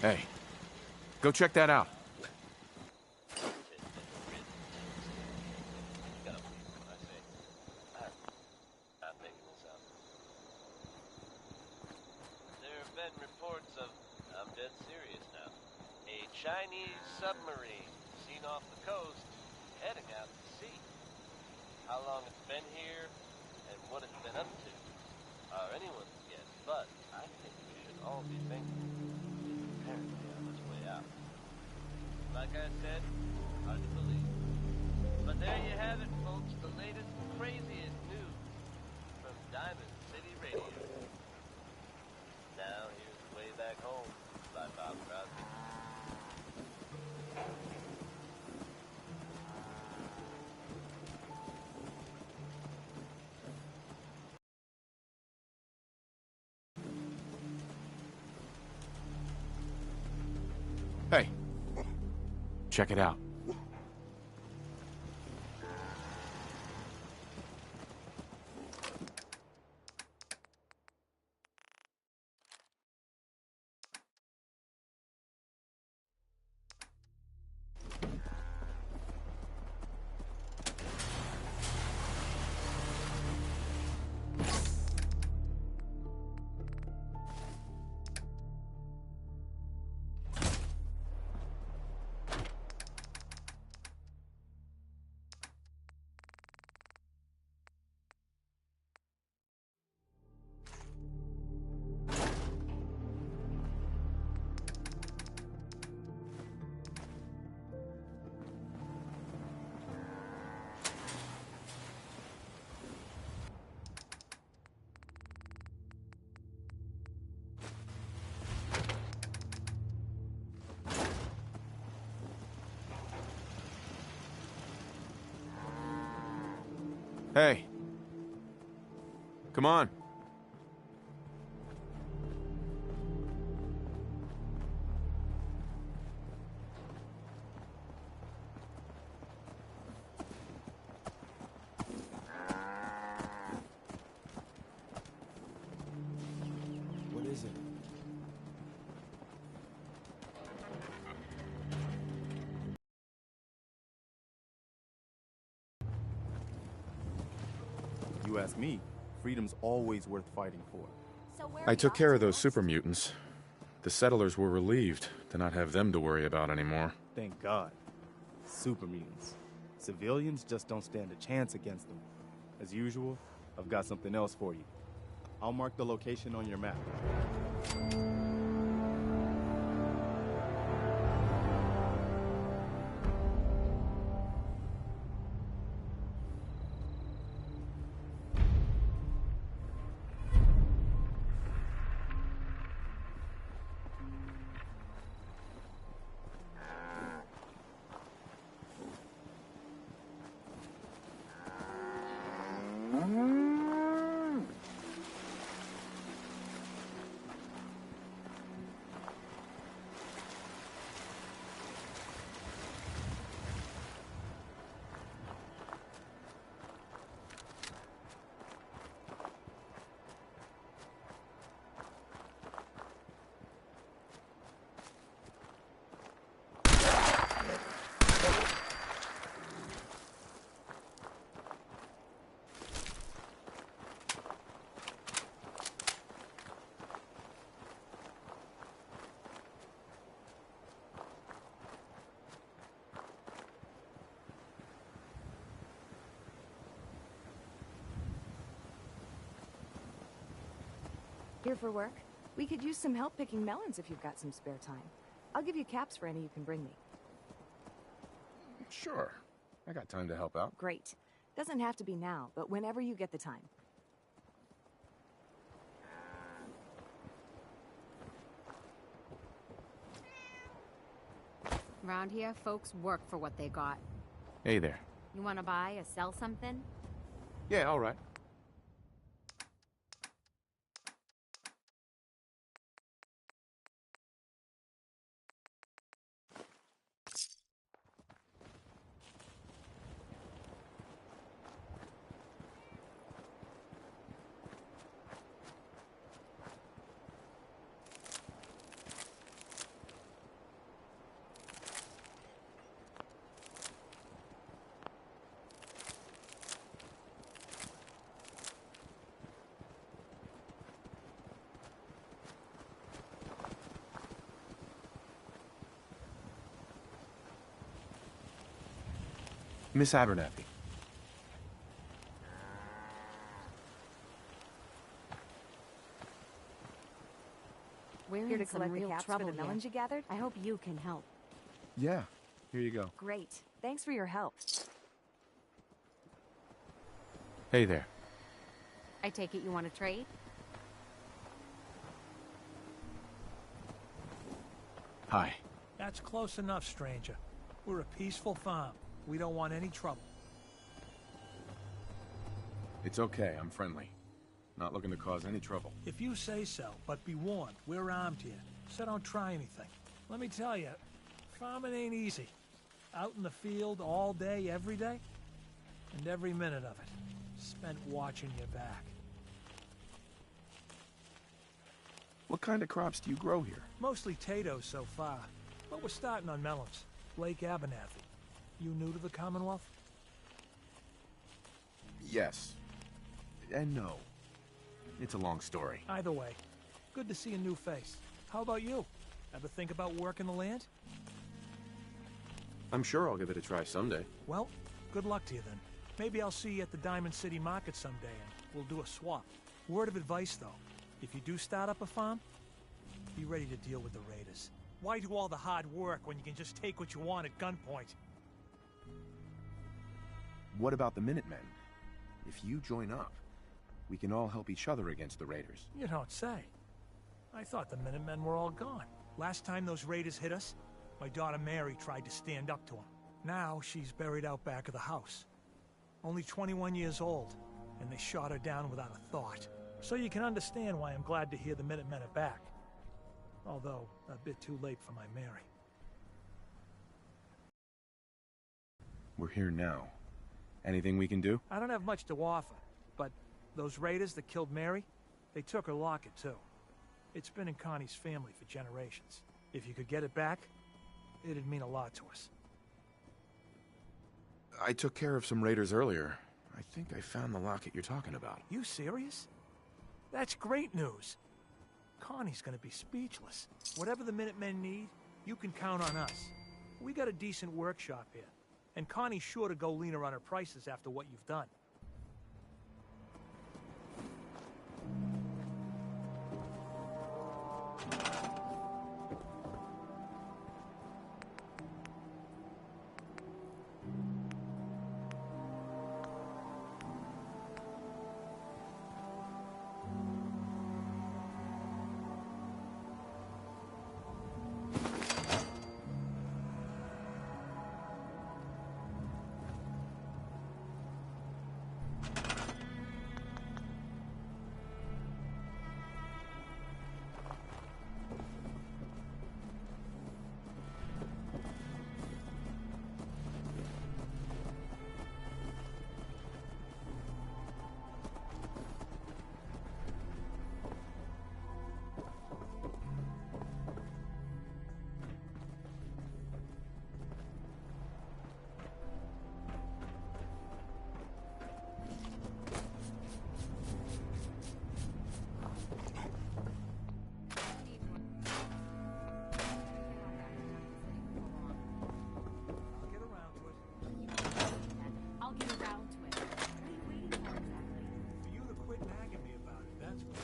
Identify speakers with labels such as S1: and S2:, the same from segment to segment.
S1: Hey, go check that out.
S2: There have been reports of, I'm dead serious now, a Chinese submarine seen off the coast heading out to sea. How long it's been here and what it's been up to are anyone's guess, but I think we should all be thankful it's apparently on its way out. Like I said, hard to believe. But there you have it, folks, the latest craziest news from Diamond City Radio. Now here's Way Back Home by Bob Crosby.
S1: Hey, check it out. Hey. Come on.
S3: What is it? You ask me, freedom's always worth fighting for.
S4: I took care of those super mutants. The settlers were relieved to not have them to worry about anymore.
S3: Thank God. Super mutants. Civilians just don't stand a chance against them. As usual, I've got something else for you. I'll mark the location on your map.
S5: Here for work? We could use some help picking melons if you've got some spare time. I'll give you caps for any you can bring me.
S4: Sure. I got time to help out.
S5: Great. Doesn't have to be now, but whenever you get the time.
S6: Around here, folks work for what they got.
S1: Hey there.
S6: You want to buy or sell something?
S1: Yeah, all right. Miss Abernathy.
S6: We're
S5: Here to
S6: in some
S5: collect the
S6: real
S5: caps for
S6: trouble
S5: the
S6: here.
S5: melons you gathered?
S6: I hope you can help.
S3: Yeah, here you go.
S5: Great. Thanks for your help.
S1: Hey there.
S6: I take it you want to trade?
S1: Hi.
S7: That's close enough, stranger. We're a peaceful farm. We don't want any trouble.
S4: It's okay, I'm friendly. Not looking to cause any trouble.
S7: If you say so, but be warned, we're armed here, so don't try anything. Let me tell you, farming ain't easy. Out in the field all day, every day, and every minute of it spent watching your back.
S1: What kind of crops do you grow here?
S7: Mostly potatoes so far, but we're starting on melons. Lake Abernathy. You new to the Commonwealth?
S1: Yes. And no. It's a long story.
S7: Either way, good to see a new face. How about you? Ever think about working the land?
S1: I'm sure I'll give it a try someday.
S7: Well, good luck to you then. Maybe I'll see you at the Diamond City Market someday and we'll do a swap. Word of advice though, if you do start up a farm, be ready to deal with the raiders. Why do all the hard work when you can just take what you want at gunpoint?
S1: What about the Minutemen? If you join up, we can all help each other against the raiders.
S7: You don't say. I thought the Minutemen were all gone. Last time those raiders hit us, my daughter Mary tried to stand up to them. Now she's buried out back of the house. Only 21 years old, and they shot her down without a thought. So you can understand why I'm glad to hear the Minutemen are back. Although, a bit too late for my Mary.
S1: We're here now. Anything we can do?
S7: I don't have much to offer, but those raiders that killed Mary, they took her locket too. It's been in Connie's family for generations. If you could get it back, it'd mean a lot to us.
S1: I took care of some raiders earlier. I think I found the locket you're talking about.
S7: You serious? That's great news. Connie's gonna be speechless. Whatever the Minutemen need, you can count on us. We got a decent workshop here, and Connie's sure to go leaner on her prices after what you've done.
S6: I'll get around to it. What are you waiting for exactly?
S7: For you to quit nagging me about it, that's what.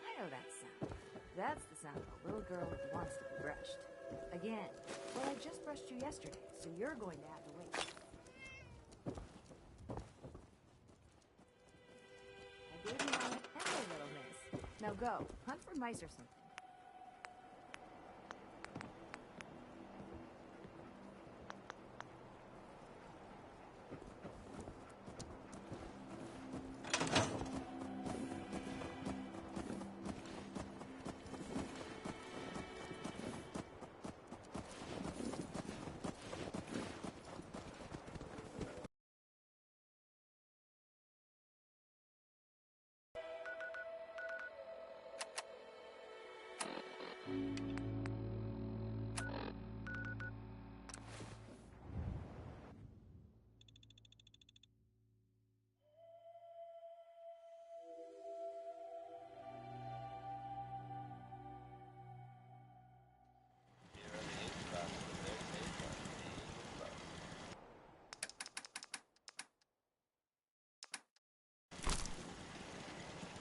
S5: I know that sound. That's the sound of a little girl who wants to be brushed. Again. Well, I just brushed you yesterday, so you're going to have to wait. I gave you my apple, little miss. Now go. Hunt for mice or something.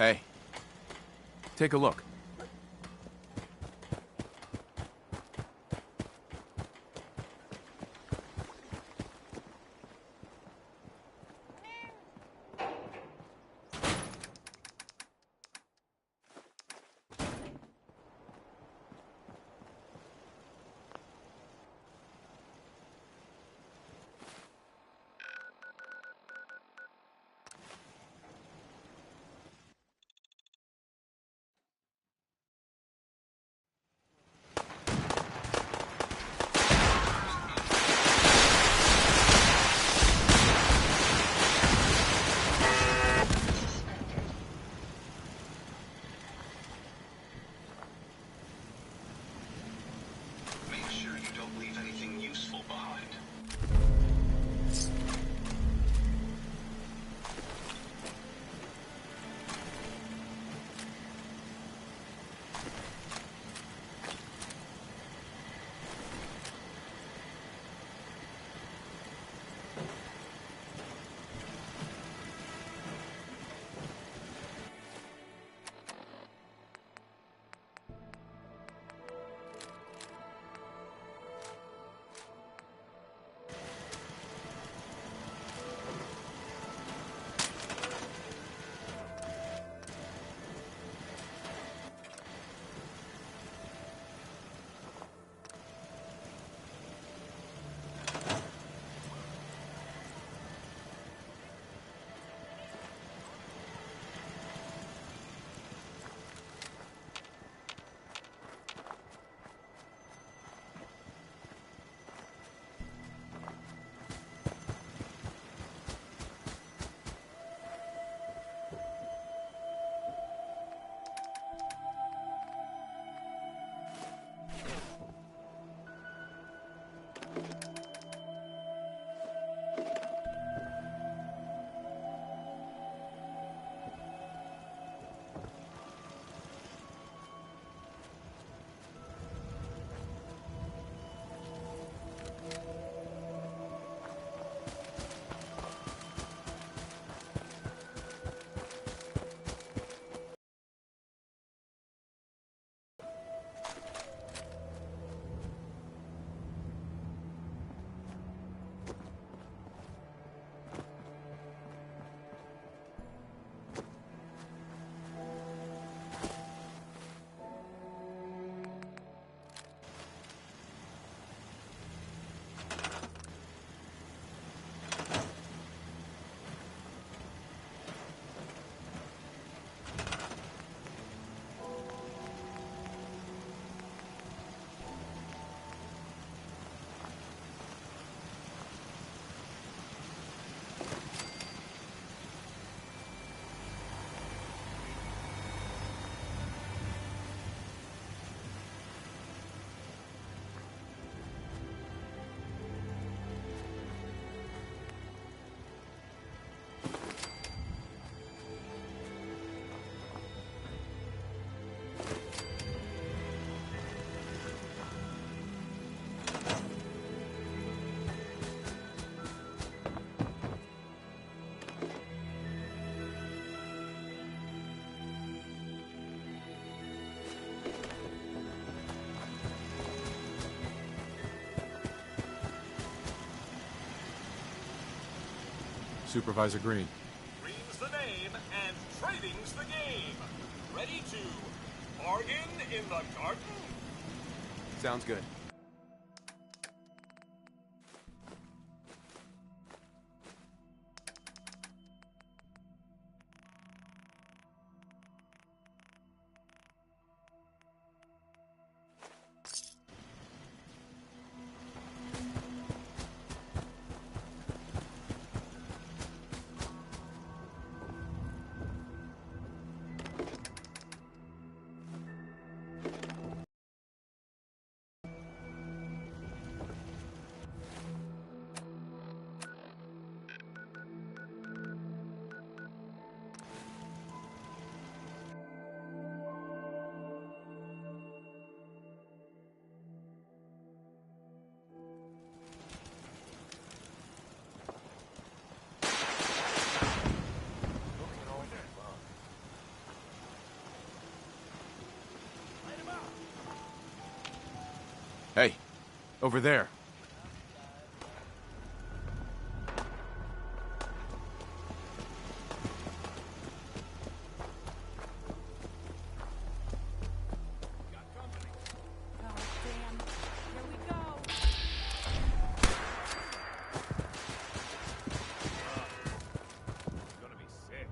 S1: Hey. Take a look.
S8: Make sure you don't leave anything useful behind.
S4: Supervisor Green.
S9: Green's the name, and trading's the game. Ready to bargain in the garden?
S1: Sounds good.
S4: Hey, over there.
S6: Oh, damn. Here we go.
S9: It's gonna be sick.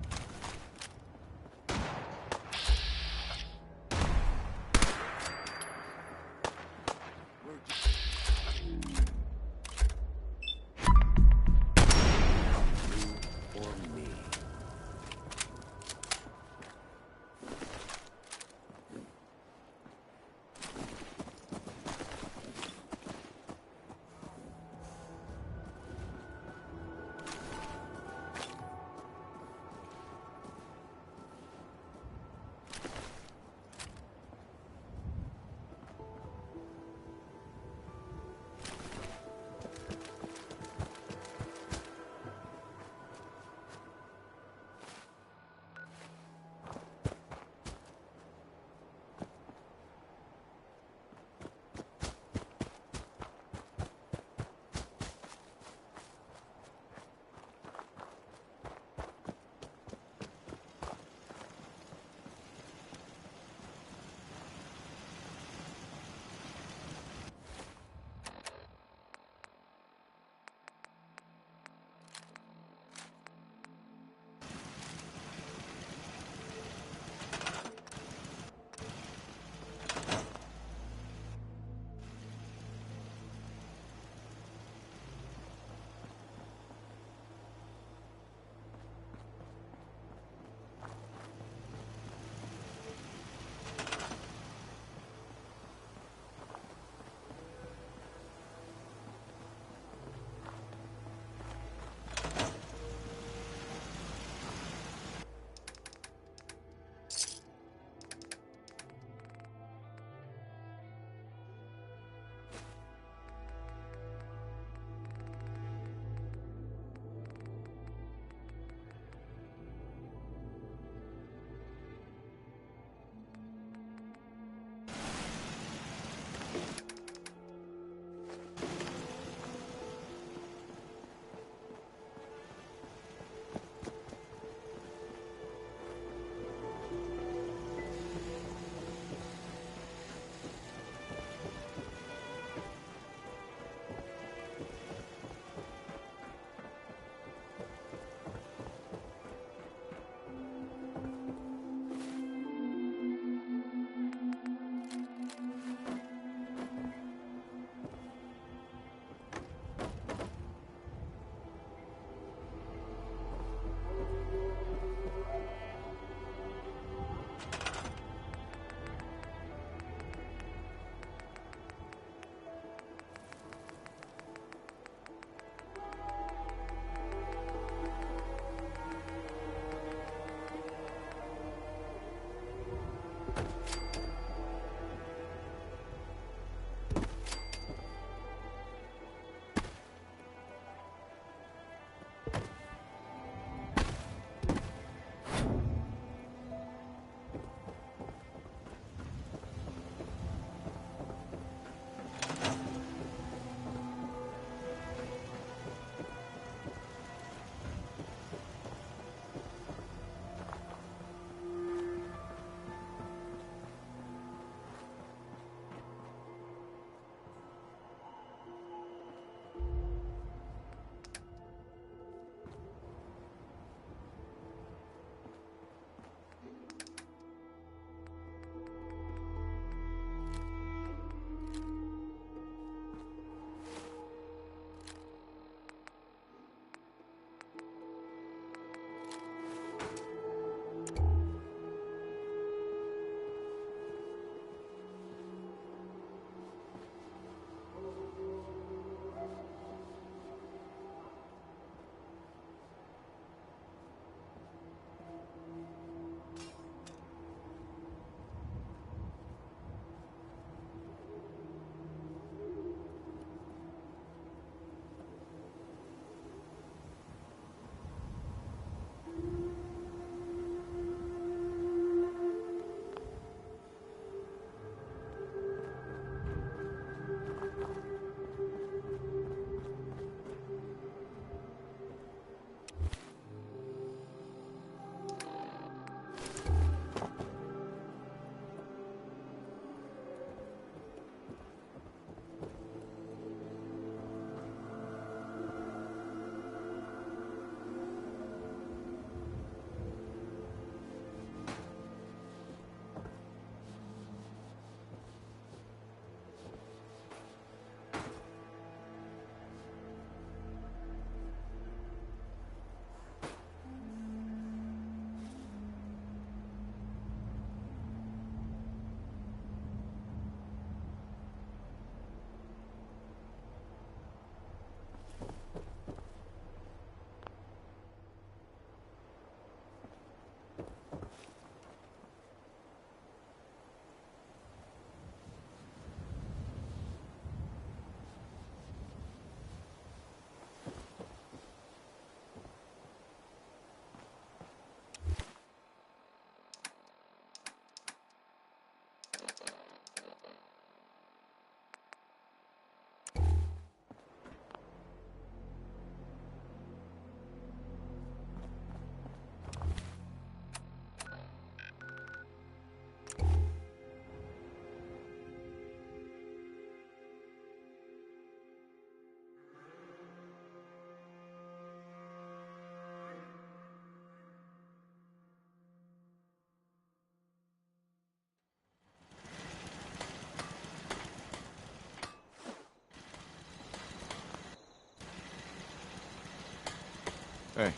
S1: Hey,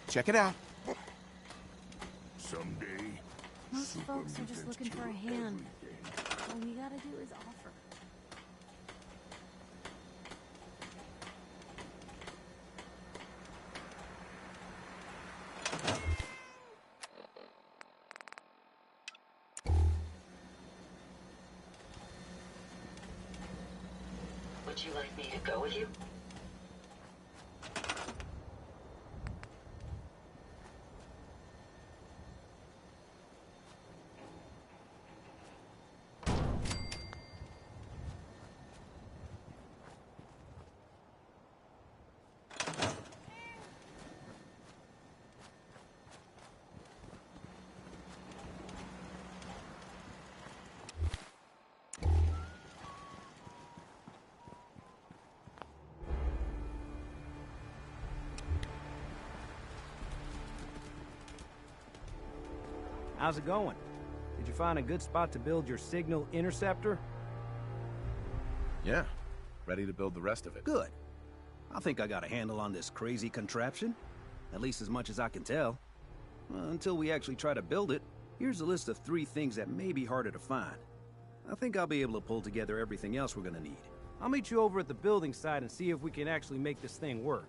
S1: check it out.
S10: Someday,
S5: Most folks are just looking for a hand. All we gotta do is offer.
S11: Would you like me to go with you?
S12: How's it going? Did you find a good spot to build your signal interceptor?
S1: Yeah, ready to build the rest of it.
S13: Good. I think I got a handle on this crazy contraption. At least as much as I can tell. Until we actually try to build it, here's a list of 3 things that may be harder to find. I think I'll be able to pull together everything else we're gonna need.
S12: I'll meet you over at the building site and see if we can actually make this thing work.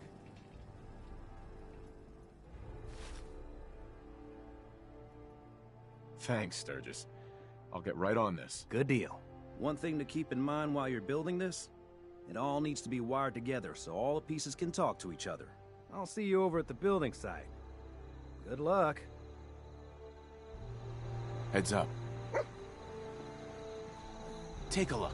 S1: Thanks, Sturgis. I'll get right on this.
S13: Good deal. One thing to keep in mind while you're building this, it all needs to be wired together so all the pieces can talk to each other.
S12: I'll see you over at the building site. Good luck.
S1: Heads up. Take a look.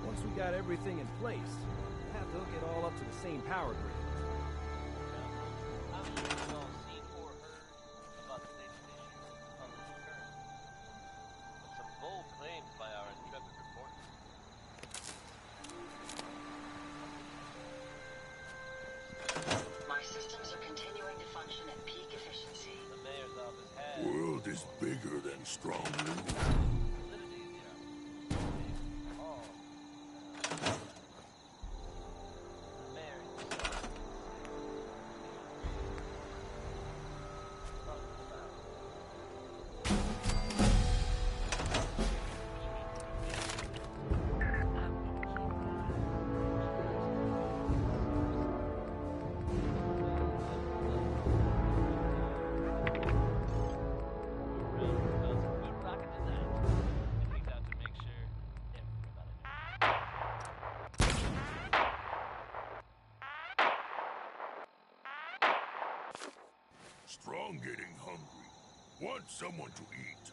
S12: Once we got everything in place, we'll have to hook it all up to the same power grid.
S2: I'm sure you've all seen or heard about the latest issues on this current. But some bold claims by our intrepid reporters.
S11: My systems are continuing to function at peak efficiency.
S2: The mayor's office has
S10: world is bigger than strong. Strong getting hungry. Want someone to eat.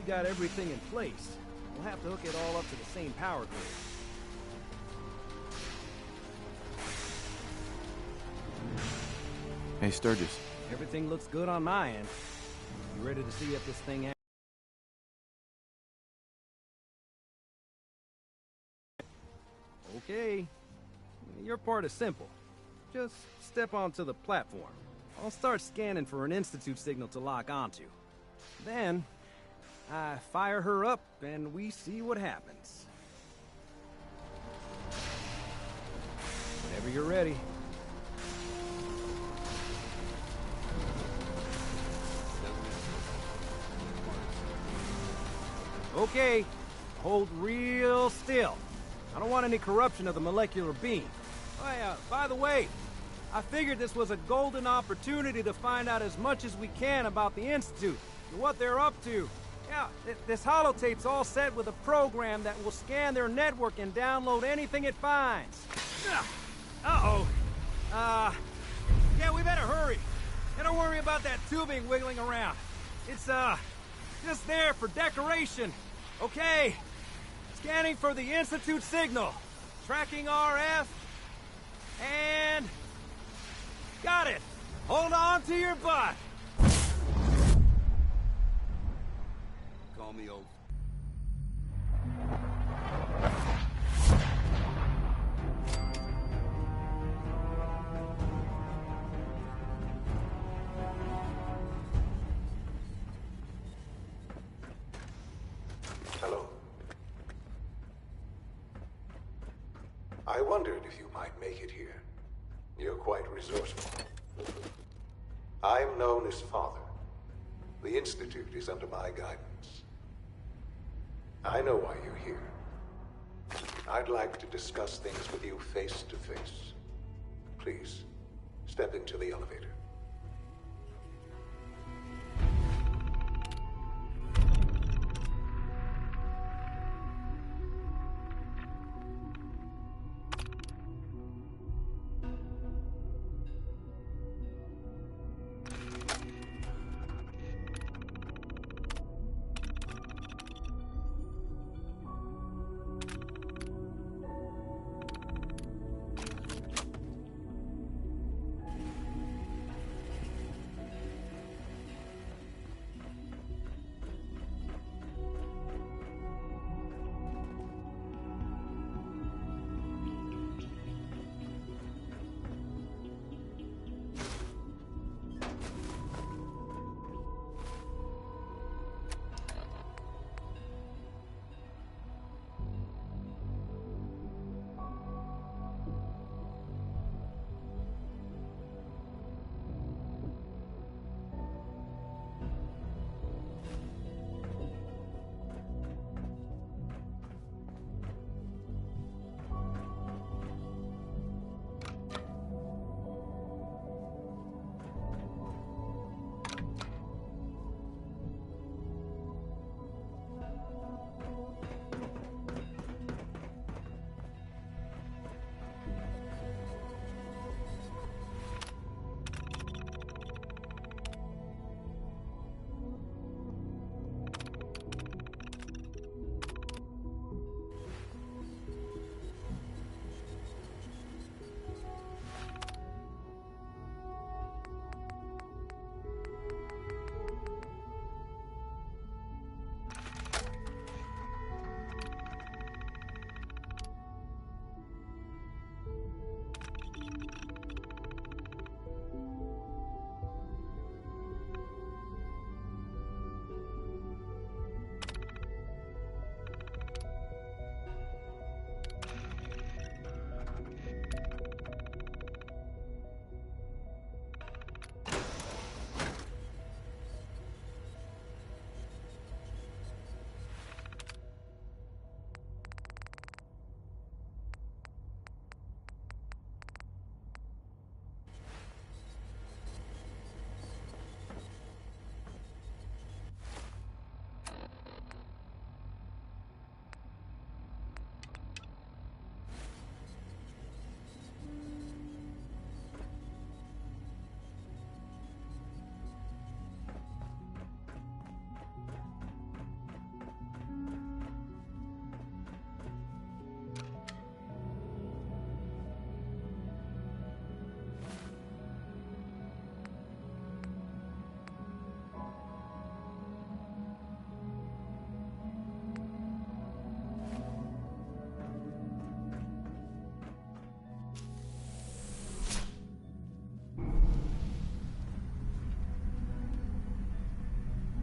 S12: got everything in place, we'll have to hook it all up to the same power grid.
S1: Hey, Sturgis.
S12: Everything looks good on my end. You ready to see if this thing... Okay. Your part is simple. Just step onto the platform. I'll start scanning for an Institute signal to lock onto. Then, I fire her up and we see what happens. Whenever you're ready. Okay, hold real still. I don't want any corruption of the molecular beam. Oh yeah, by the way, I figured this was a golden opportunity to find out as much as we can about the Institute and what they're up to. Yeah, this holotape's all set with a program that will scan their network and download anything it finds. Uh-oh. Yeah, we better hurry. And don't worry about that tubing wiggling around. It's, just there for decoration. Okay. Scanning for the Institute signal. Tracking RF. And... got it. Hold on to your butt.
S10: Call me over.
S14: Hello. I wondered if you might make it here. You're quite resourceful. I'm known as Father. The Institute is under my guidance. I know why you're here. I'd like to discuss things with you face to face. Please, step into the elevator.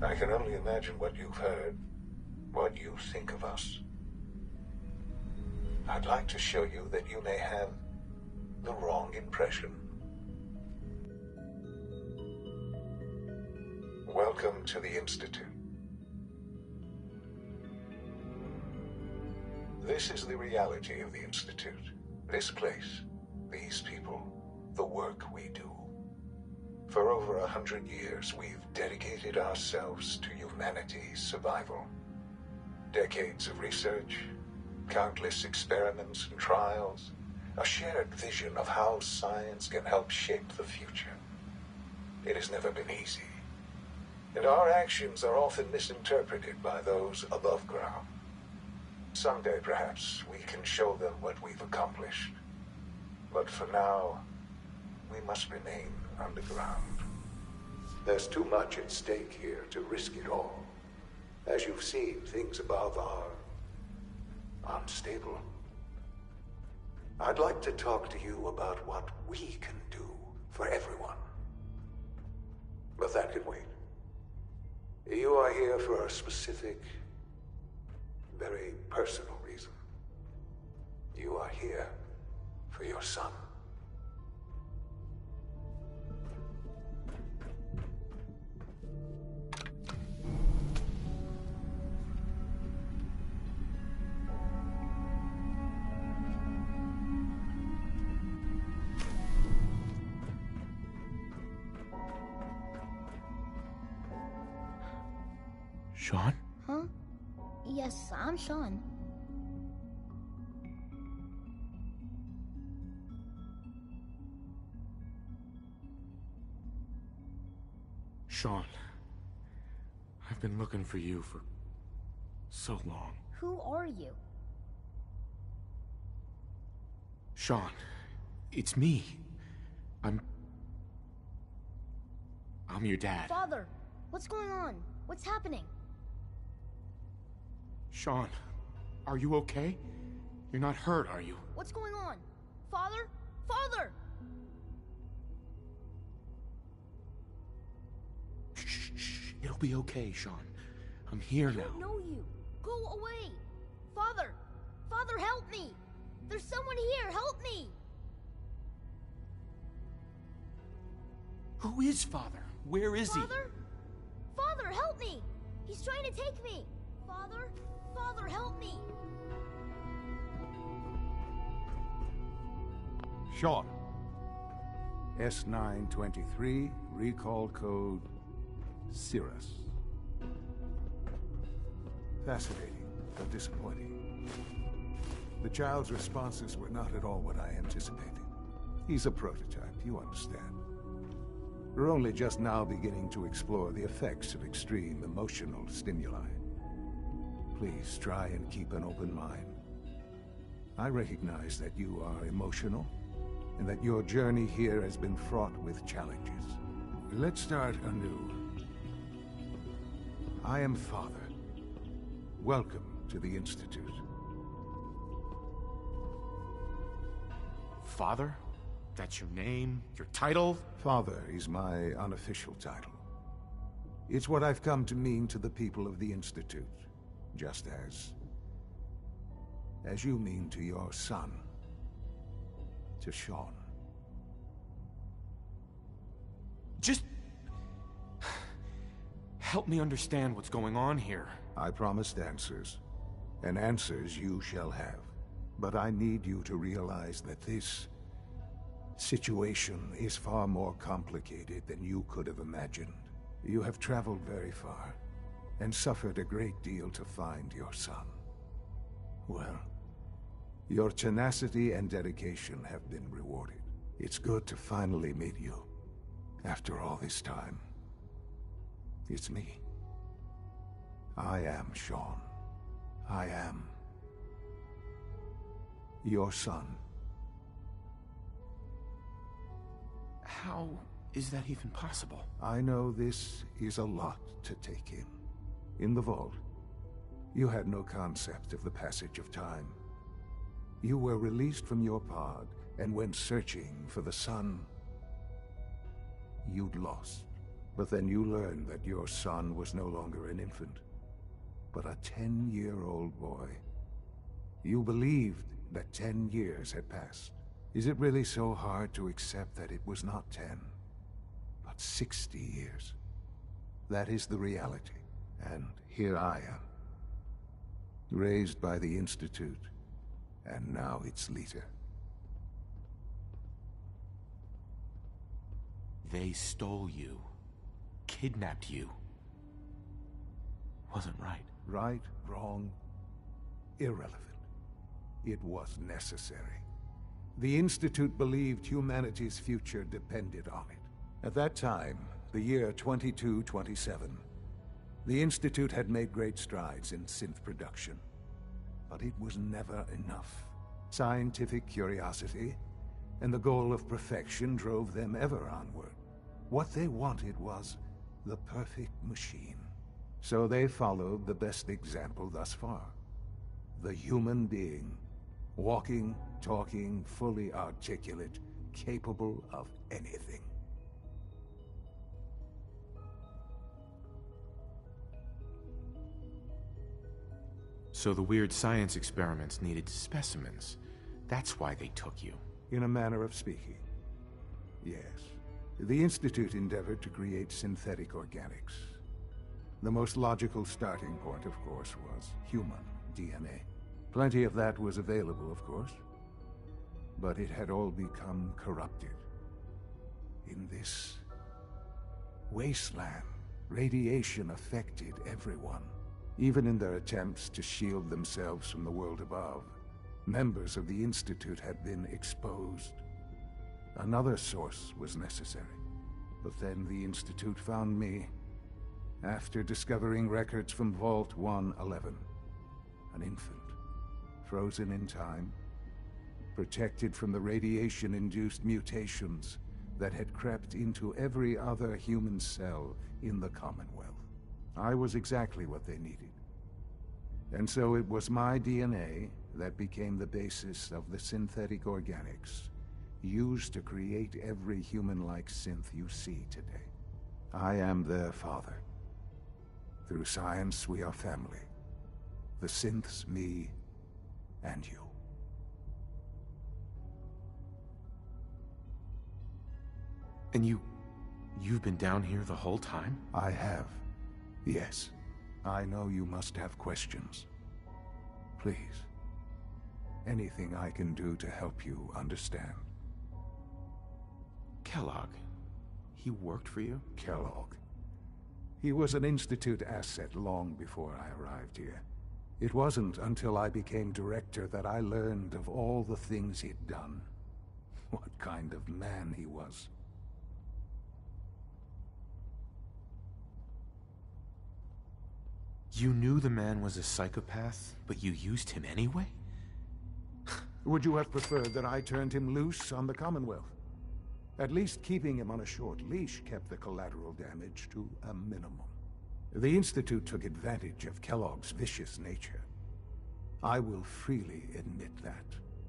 S14: I can only imagine what you've heard, what you think of us. I'd like to show you that you may have the wrong impression. Welcome to the Institute. This is the reality of the Institute. This place, these people, the work we do. For over 100 years, we've dedicated ourselves to humanity's survival. Decades of research, countless experiments and trials, a shared vision of how science can help shape the future. It has never been easy, and our actions are often misinterpreted by those above ground. Someday, perhaps, we can show them what we've accomplished. But for now, we must remain underground. There's too much at stake here to risk it all. As you've seen, things above are unstable. I'd like to talk to you about what we can do for everyone. But that can wait. You are here for a specific, very personal reason. You are here for your son.
S4: Sean?
S15: Huh? Yes, I'm Sean.
S4: Sean, I've been looking for you for so long.
S15: Who are you?
S4: Sean, it's me. I'm your dad.
S15: Father, what's going on? What's happening?
S4: Sean, are you okay? You're not hurt, are you?
S15: What's going on? Father? Father!
S4: Shh. It'll be okay, Sean. I'm here now.
S15: I don't know you. Go away. Father! Father, help me! There's someone here. Help me!
S4: Who is Father? Where is he?
S15: Father? Father, help me! He's trying to take me! Father? Father, help me!
S16: Sean. S923, recall code Cirrus. Fascinating, but disappointing. The child's responses were not at all what I anticipated. He's a prototype, you understand. We're only just now beginning to explore the effects of extreme emotional stimuli. Please try and keep an open mind. I recognize that you are emotional, and that your journey here has been fraught with challenges. Let's start anew. I am Father. Welcome to the Institute.
S4: Father? That's your name? Your title?
S16: Father is my unofficial title. It's what I've come to mean to the people of the Institute, just as you mean to your son, to Sean.
S4: Just help me understand what's going on here.
S16: I promised answers, and answers you shall have. But I need you to realize that this situation is far more complicated than you could have imagined. You have traveled very far, and suffered a great deal to find your son. Well, your tenacity and dedication have been rewarded. It's good to finally meet you, after all this time. It's me. I am Sean. I am your son.
S4: How is that even possible?
S16: I know this is a lot to take in. In the vault, you had no concept of the passage of time. You were released from your pod and went searching for the son you'd lost. But then you learned that your son was no longer an infant, but a 10-year-old boy. You believed that 10 years had passed. Is it really so hard to accept that it was not 10, but 60 years? That is the reality, and here I am. Raised by the Institute, and now its leader.
S17: They stole you. Kidnapped you. Wasn't right.
S16: Right, wrong, irrelevant. It was necessary. The Institute believed humanity's future depended on it. At that time, the year 2227, the Institute had made great strides in synth production. But it was never enough. Scientific curiosity and the goal of perfection drove them ever onward. What they wanted was the perfect machine. So they followed the best example thus far. The human being. Walking, talking, fully articulate, capable of anything.
S17: So the weird science experiments needed specimens. That's why they took you.
S16: In a manner of speaking. Yes. The Institute endeavored to create synthetic organics. The most logical starting point, of course, was human DNA. Plenty of that was available, of course. But it had all become corrupted. In this wasteland, radiation affected everyone. Even in their attempts to shield themselves from the world above, members of the Institute had been exposed. Another source was necessary. But then the Institute found me, after discovering records from Vault 111. An infant, frozen in time, protected from the radiation-induced mutations that had crept into every other human cell in the Commonwealth. I was exactly what they needed. And so it was my DNA that became the basis of the synthetic organics used to create every human-like synth you see today. I am their father. Through science, we are family. The synths, me, and you.
S17: And you've been down here the whole time?
S16: I have. Yes. I know you must have questions. Please. Anything I can do to help you understand.
S17: Kellogg. He worked for you?
S16: Kellogg. He was an Institute asset long before I arrived here. It wasn't until I became director that I learned of all the things he'd done. What kind of man he was.
S17: You knew the man was a psychopath, but you used him anyway?
S16: Would you have preferred that I turned him loose on the Commonwealth? At least keeping him on a short leash kept the collateral damage to a minimum. The Institute took advantage of Kellogg's vicious nature. I will freely admit that.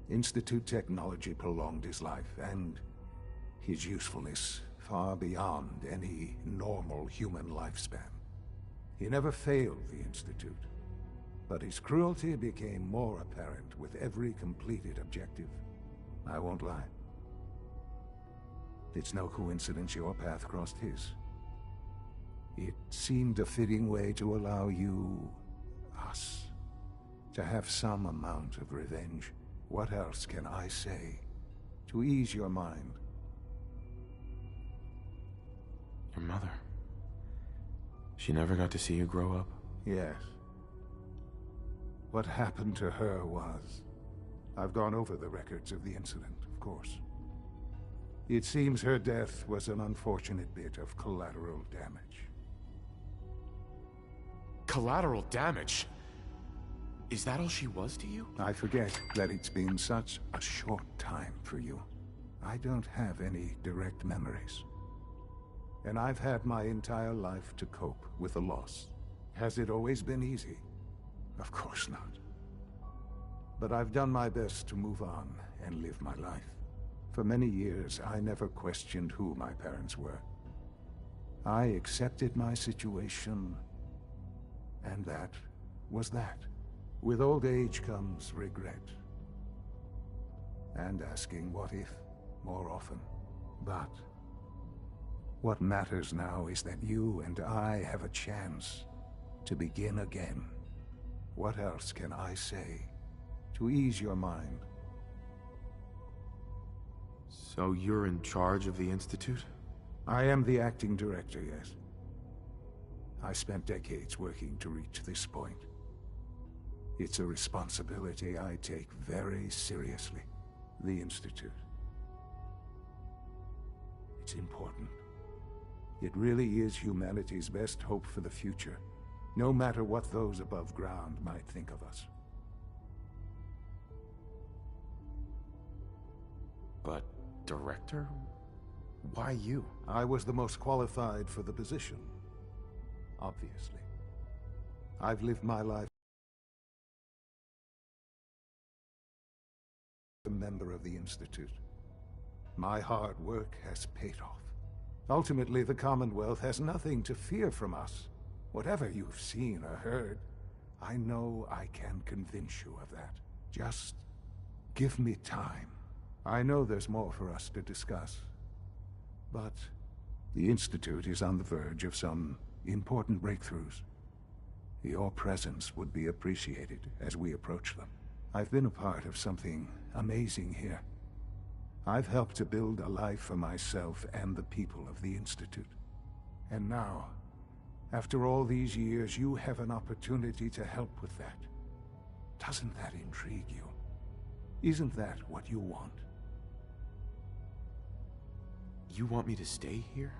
S16: Institute technology prolonged his life, and his usefulness far beyond any normal human lifespan. He never failed the Institute, but his cruelty became more apparent with every completed objective. I won't lie. It's no coincidence your path crossed his. It seemed a fitting way to allow you, us, to have some amount of revenge. What else can I say to ease your mind?
S17: Your mother. She never got to see you grow up?
S16: Yes. What happened to her was... I've gone over the records of the incident, of course. It seems her death was an unfortunate bit of collateral damage.
S17: Collateral damage? Is that all she was to you?
S16: I forget that it's been such a short time for you. I don't have any direct memories. And I've had my entire life to cope with the loss. Has it always been easy? Of course not. But I've done my best to move on and live my life. For many years, I never questioned who my parents were. I accepted my situation, and that was that. With old age comes regret. And asking what if more often. But what matters now is that you and I have a chance to begin again. What else can I say to ease your mind?
S17: So you're in charge of the Institute?
S16: I am the acting director, yes. I spent decades working to reach this point. It's a responsibility I take very seriously. The Institute. It's important. It really is humanity's best hope for the future, no matter what those above ground might think of us.
S17: But, Director? Why you?
S16: I was the most qualified for the position, obviously. I've lived my life a member of the Institute. My hard work has paid off. Ultimately, the Commonwealth has nothing to fear from us. Whatever you've seen or heard, I know I can convince you of that. Just give me time. I know there's more for us to discuss. But the Institute is on the verge of some important breakthroughs. Your presence would be appreciated as we approach them. I've been a part of something amazing here. I've helped to build a life for myself and the people of the Institute. And now, after all these years, you have an opportunity to help with that. Doesn't that intrigue you? Isn't that what you want?
S17: You want me to stay here?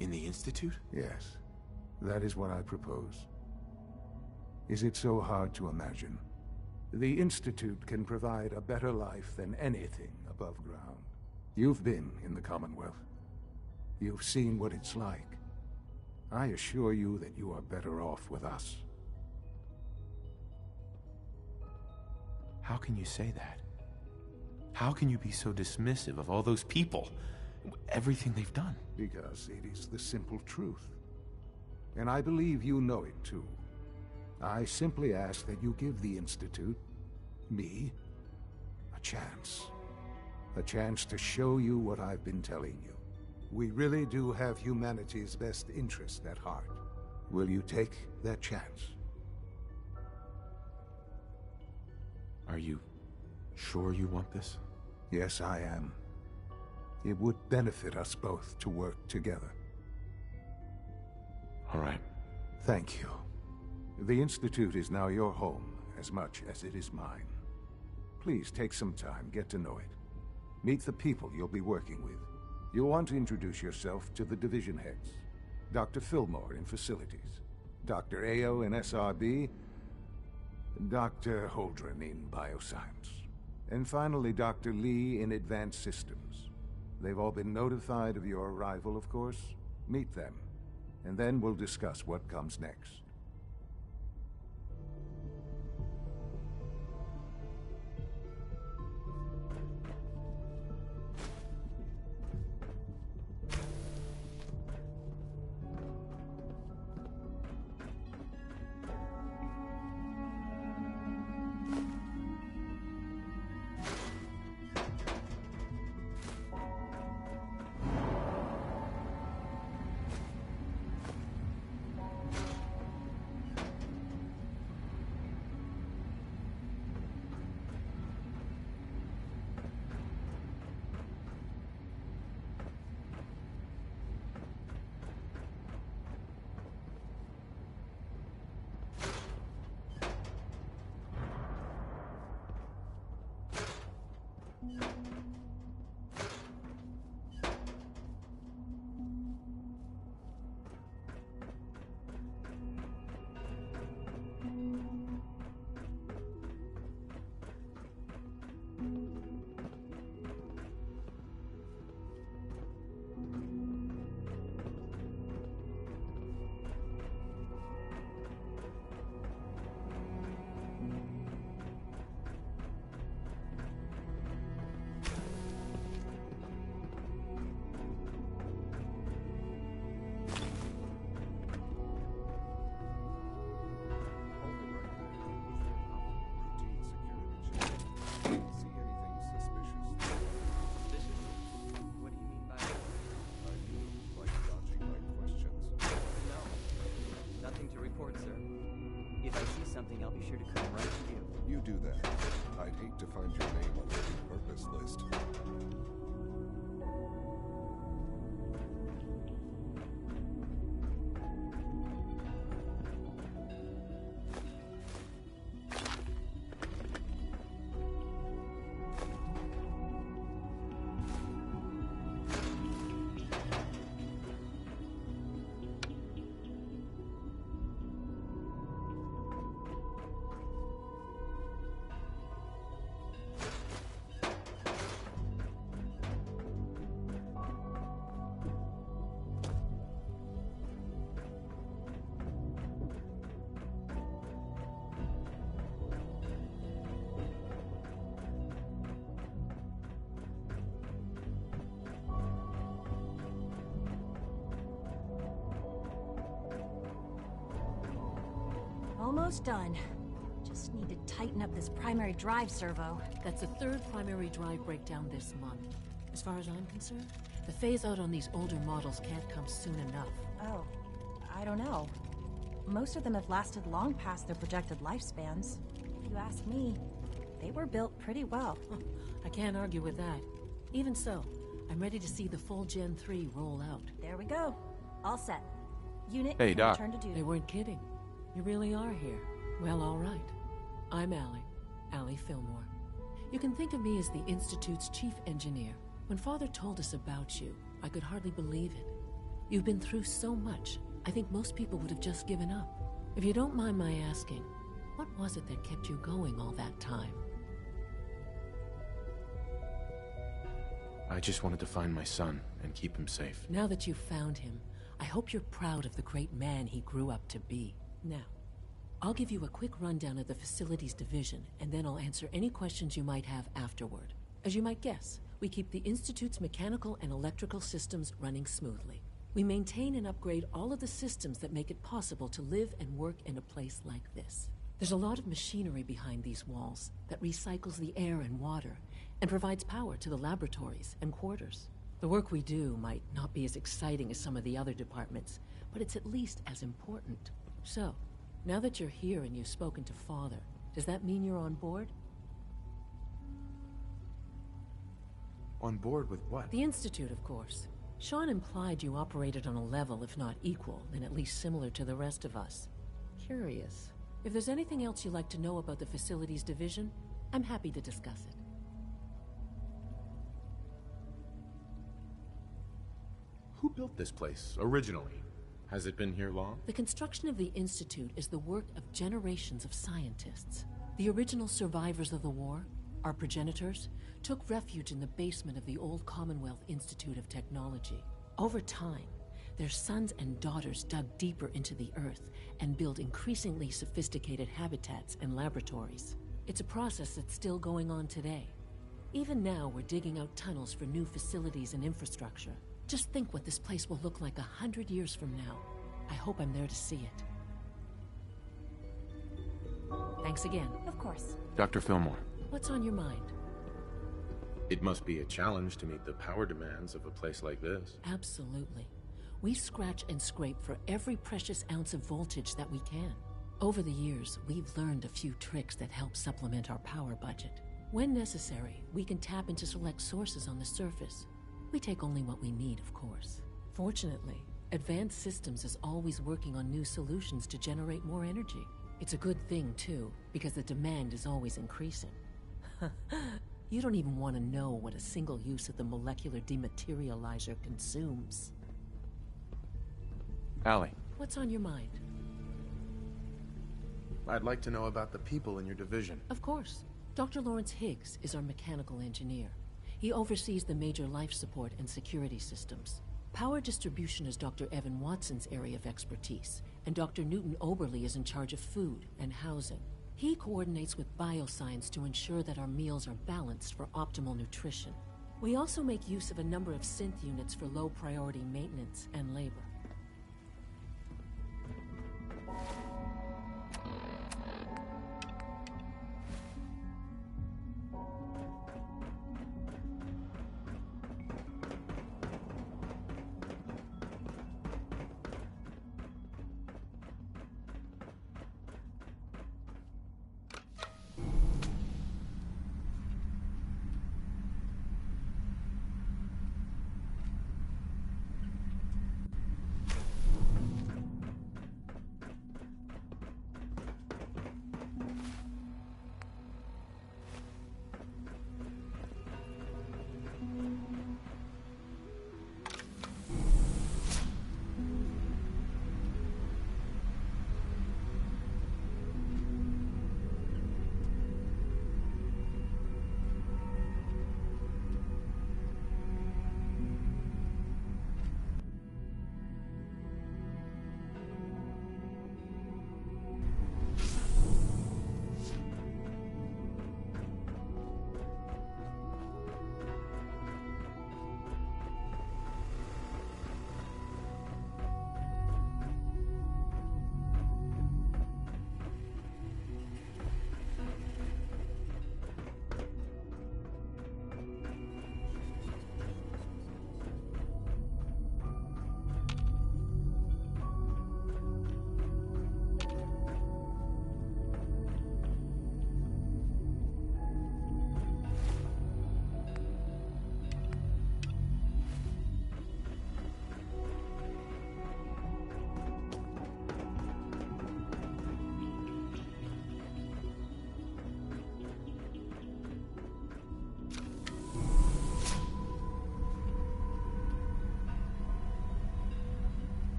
S17: In the Institute?
S16: Yes, that is what I propose. Is it so hard to imagine? The Institute can provide a better life than anything above ground. You've been in the Commonwealth. You've seen what it's like. I assure you that you are better off with us.
S17: How can you say that? How can you be so dismissive of all those people? Everything they've done?
S16: Because it is the simple truth. And I believe you know it too. I simply ask that you give the Institute, me, a chance. A chance to show you what I've been telling you. We really do have humanity's best interest at heart. Will you take that chance?
S17: Are you sure you want this?
S16: Yes, I am. It would benefit us both to work together.
S17: All right.
S16: Thank you. The Institute is now your home, as much as it is mine. Please take some time, get to know it. Meet the people you'll be working with. You'll want to introduce yourself to the division heads. Dr. Fillmore in Facilities, Dr. Ayo in SRB, Dr. Holdren in Bioscience, and finally Dr. Lee in Advanced Systems. They've all been notified of your arrival, of course. Meet them, and then we'll discuss what comes next.
S18: Nothing to report, sir. If I see something, I'll be sure to come right to you.
S19: You do that. I'd hate to find your name on the repurpose list.
S20: Almost done. Just need to tighten up this primary drive servo.
S21: That's the third primary drive breakdown this month. As far as I'm concerned, the phase-out on these older models can't come soon enough.
S20: Oh, I don't know. Most of them have lasted long past their projected lifespans. If you ask me, they were built pretty well.
S21: I can't argue with that. Even so, I'm ready to see the full Gen 3 roll out.
S20: There we go. All set. Unit
S17: Hey,
S20: can
S17: Doc.
S20: return to duty.
S21: They weren't kidding. You really are here. Well, all right. I'm Allie Fillmore. You can think of me as the Institute's chief engineer. When Father told us about you, I could hardly believe it. You've been through so much, I think most people would have just given up. If you don't mind my asking, what was it that kept you going all that time?
S17: I just wanted to find my son and keep him safe.
S21: Now that you've found him, I hope you're proud of the great man he grew up to be. Now, I'll give you a quick rundown of the Facilities Division, and then I'll answer any questions you might have afterward. As you might guess, we keep the Institute's mechanical and electrical systems running smoothly. We maintain and upgrade all of the systems that make it possible to live and work in a place like this. There's a lot of machinery behind these walls that recycles the air and water and provides power to the laboratories and quarters. The work we do might not be as exciting as some of the other departments, but it's at least as important. So, now that you're here and you've spoken to Father, does that mean you're on board?
S1: On board with what?
S21: The Institute, of course. Sean implied you operated on a level, if not equal, then at least similar to the rest of us. Curious. If there's anything else you'd like to know about the Facilities Division, I'm happy to discuss it.
S17: Who built this place, originally? Has it been here long?
S21: The construction of the Institute is the work of generations of scientists. The original survivors of the war, our progenitors, took refuge in the basement of the old Commonwealth Institute of Technology. Over time, their sons and daughters dug deeper into the earth and built increasingly sophisticated habitats and laboratories. It's a process that's still going on today. Even now, we're digging out tunnels for new facilities and infrastructure. Just think what this place will look like 100 years from now. I hope I'm there to see it. Thanks again.
S20: Of course.
S17: Dr. Fillmore.
S21: What's on your mind?
S17: It must be a challenge to meet the power demands of a place like this.
S21: Absolutely. We scratch and scrape for every precious ounce of voltage that we can. Over the years, we've learned a few tricks that help supplement our power budget. When necessary, we can tap into select sources on the surface. We take only what we need, of course. Fortunately, Advanced Systems is always working on new solutions to generate more energy. It's a good thing, too, because the demand is always increasing. You don't even want to know what a single use of the molecular dematerializer consumes.
S17: Allie.
S21: What's on your mind?
S17: I'd like to know about the people in your division.
S21: Of course. Dr. Lawrence Higgs is our mechanical engineer. He oversees the major life support and security systems. Power distribution is Dr. Evan Watson's area of expertise, and Dr. Newton Oberly is in charge of food and housing. He coordinates with bioscience to ensure that our meals are balanced for optimal nutrition. We also make use of a number of synth units for low-priority maintenance and labor.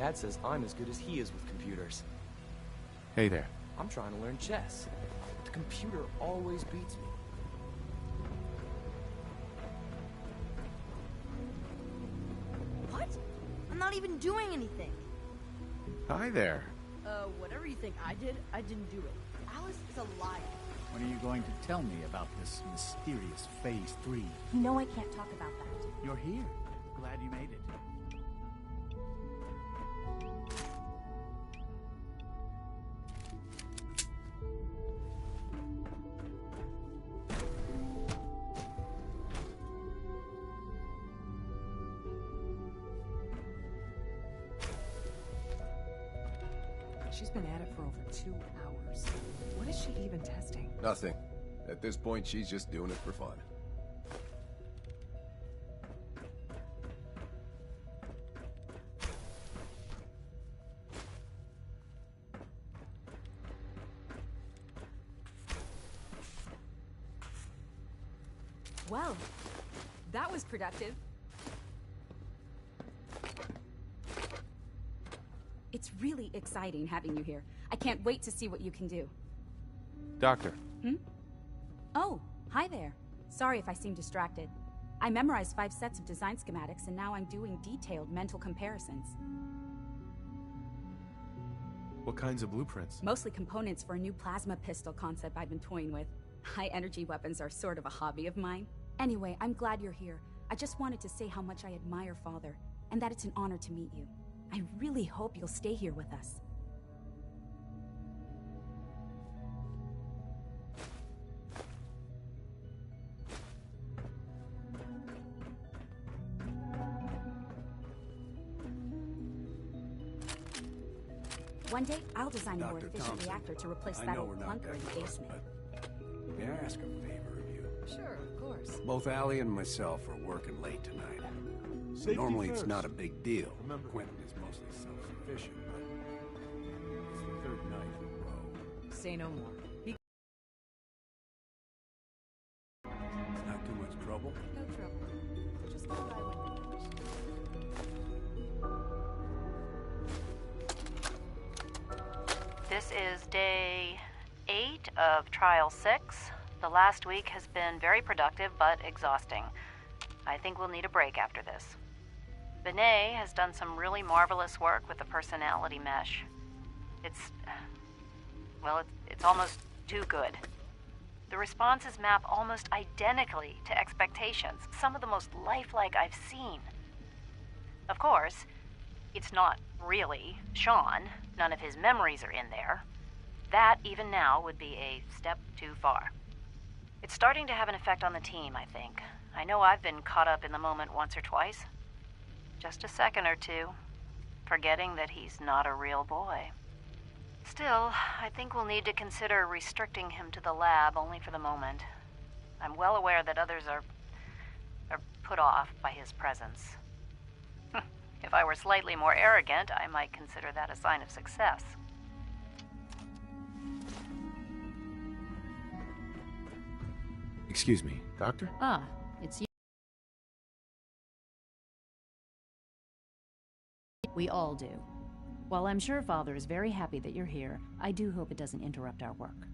S3: Dad says I'm as good as he is with computers.
S17: Hey there.
S3: I'm trying to learn chess. But the computer always beats me.
S15: What? I'm not even doing anything.
S17: Hi there.
S22: Whatever you think I didn't do it. Alice is a liar.
S23: When are you going to tell me about this mysterious Phase 3?
S20: You know I can't talk about that.
S23: You're here. Glad you made it.
S24: She's been at it for over 2 hours. What is she even testing?
S25: Nothing. At this point, she's just doing it for fun.
S5: Well, that was productive.
S26: It's really exciting having you here. I can't wait to see what you can do.
S17: Doctor.
S26: Oh, hi there. Sorry if I seem distracted. I memorized 5 sets of design schematics, and now I'm doing detailed mental comparisons.
S17: What kinds of blueprints?
S26: Mostly components for a new plasma pistol concept I've been toying with. High-energy weapons are sort of a hobby of mine. Anyway, I'm glad you're here. I just wanted to say how much I admire Father, and that it's an honor to meet you. I really hope you'll stay here with us. One day, I'll design a more
S19: Dr.
S26: efficient
S19: Thompson,
S26: reactor to replace
S19: I
S26: that
S19: know
S26: old
S19: we're not
S26: clunker in
S19: that
S26: the
S19: close,
S26: basement.
S19: but may I ask a favor of you?
S5: Sure, of course.
S19: Both Allie and myself are working late tonight.
S5: Safety
S19: Normally
S5: first.
S19: it's not a big deal.
S5: Remember.
S19: Quentin is mostly self-sufficient, but it's the 3rd night in a row.
S24: Say no more.
S19: Not too much trouble?
S5: No trouble. Just go by when you're finished.
S27: This is day 8 of Trial 6. The last week has been very productive but exhausting. I think we'll need a break after this. Benet has done some really marvelous work with the personality mesh. It's almost too good. The responses map almost identically to expectations, some of the most lifelike I've seen. Of course, it's not really Sean. None of his memories are in there. That, even now, would be a step too far. It's starting to have an effect on the team, I think. I know I've been caught up in the moment once or twice. Just a second or two, forgetting that he's not a real boy. Still, I think we'll need to consider restricting him to the lab only for the moment. I'm well aware that others are put off by his presence. If I were slightly more arrogant, I might consider that a sign of success.
S17: Excuse me, Doctor?
S27: Ah, it's you. We all do. While I'm sure Father is very happy that you're here, I do hope it doesn't interrupt our work.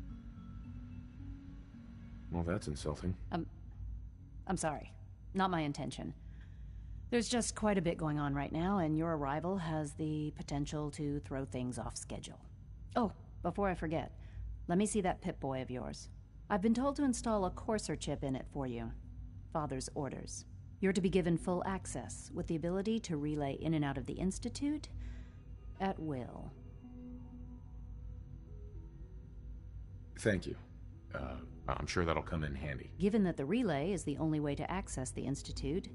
S4: Well, that's insulting.
S27: I'm sorry. Not my intention. There's just quite a bit going on right now, and your arrival has the potential to throw things off schedule. Oh, before I forget, let me see that Pip-Boy of yours. I've been told to install a Courser chip in it for you. Father's orders. You're to be given full access, with the ability to relay in and out of the Institute at will.
S4: Thank you. I'm sure that'll come in handy.
S27: Given that the relay is the only way to access the Institute,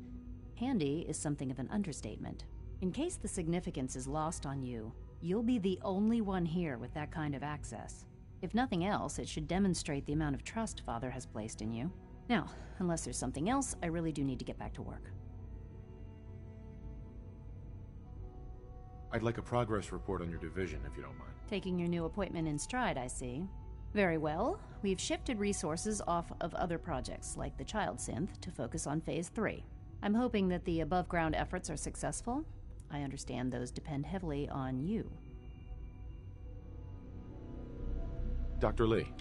S27: handy is something of an understatement. In case the significance is lost on you, you'll be the only one here with that kind of access. If nothing else, it should demonstrate the amount of trust Father has placed in you. Now, unless there's something else, I really do need to get back to work.
S4: I'd like a progress report on your division, if you don't mind.
S27: Taking your new appointment in stride, I see. Very well. We've shifted resources off of other projects, like the Child Synth, to focus on Phase 3. I'm hoping that the above-ground efforts are successful.
S2: I understand those depend heavily on you.
S4: Dr. Lee.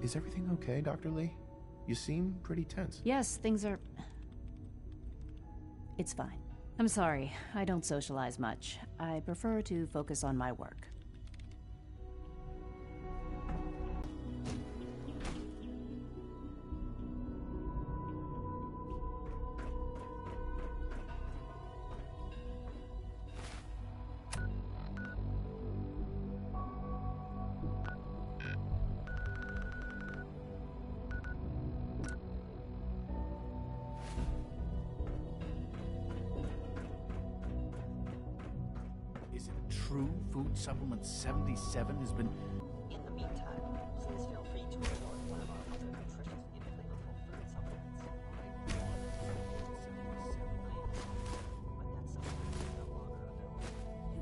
S1: Is everything okay, Dr. Lee? You seem pretty tense.
S2: Yes, things are... It's fine. I'm sorry, I don't socialize much. I prefer to focus on my work.
S23: Is it true Food Supplement 77 has been...
S18: In the meantime, please feel free to enjoy one of our other nutritious and flavorful food supplements. But that supplement is no longer available.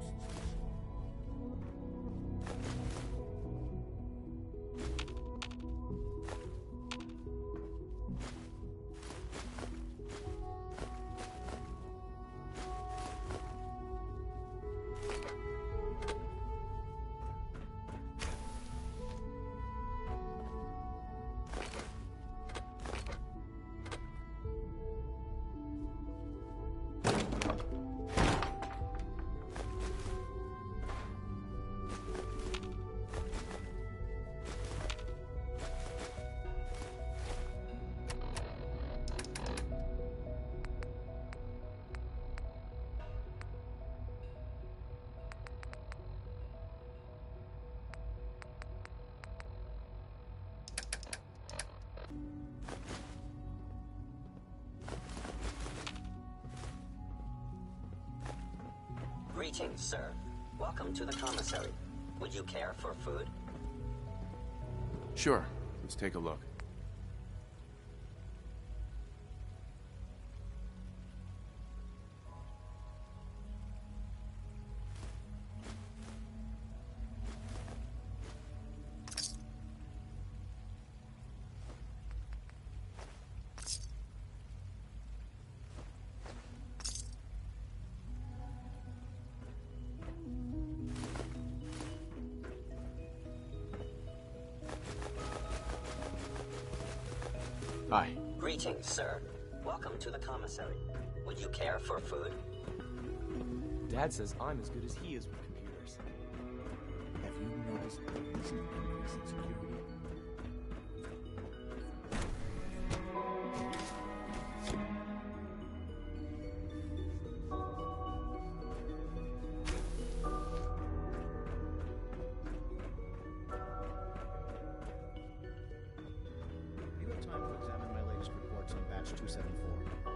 S18: Greetings, sir. Welcome to the commissary. Would you care for food?
S1: Sure. Let's take a look. Hi.
S18: Greetings, sir. Welcome to the commissary. Would you care for food?
S3: Dad says I'm as good as he is with computers.
S23: Have you noticed a recent increase in security?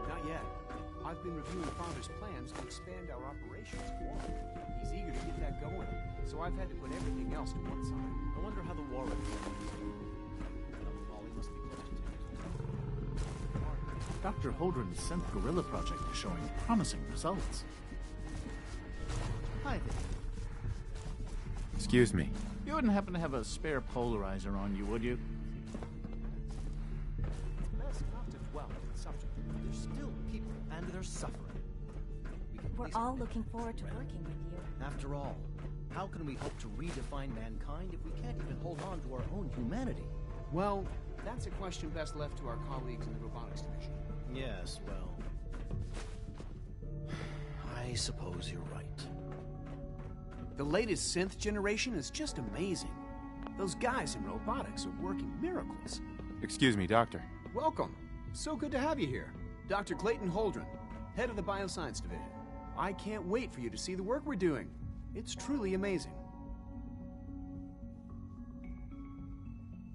S19: Not yet. I've been reviewing Father's plans to expand our operations more. He's eager to get that going, so I've had to put everything else to one side.
S23: I wonder how the war is going. Molly must be close to Dr. Holdren's Synth Gorilla project is showing promising results. Hi there.
S17: Excuse me.
S23: You wouldn't happen to have a spare polarizer on you, would you?
S19: It's best not to dwell on the subject. There's still people, and they're suffering.
S20: We're all looking forward to working with you.
S6: After all, how can we hope to redefine mankind if we can't even hold on to our own humanity?
S19: Well, that's a question best left to our colleagues in the robotics division.
S6: Yes, well... I suppose you're right.
S19: The latest synth generation is just amazing. Those guys in robotics are working miracles.
S17: Excuse me, Doctor.
S19: Welcome. So good to have you here. Dr. Clayton Holdren, head of the Bioscience Division. I can't wait for you to see the work we're doing. It's truly amazing.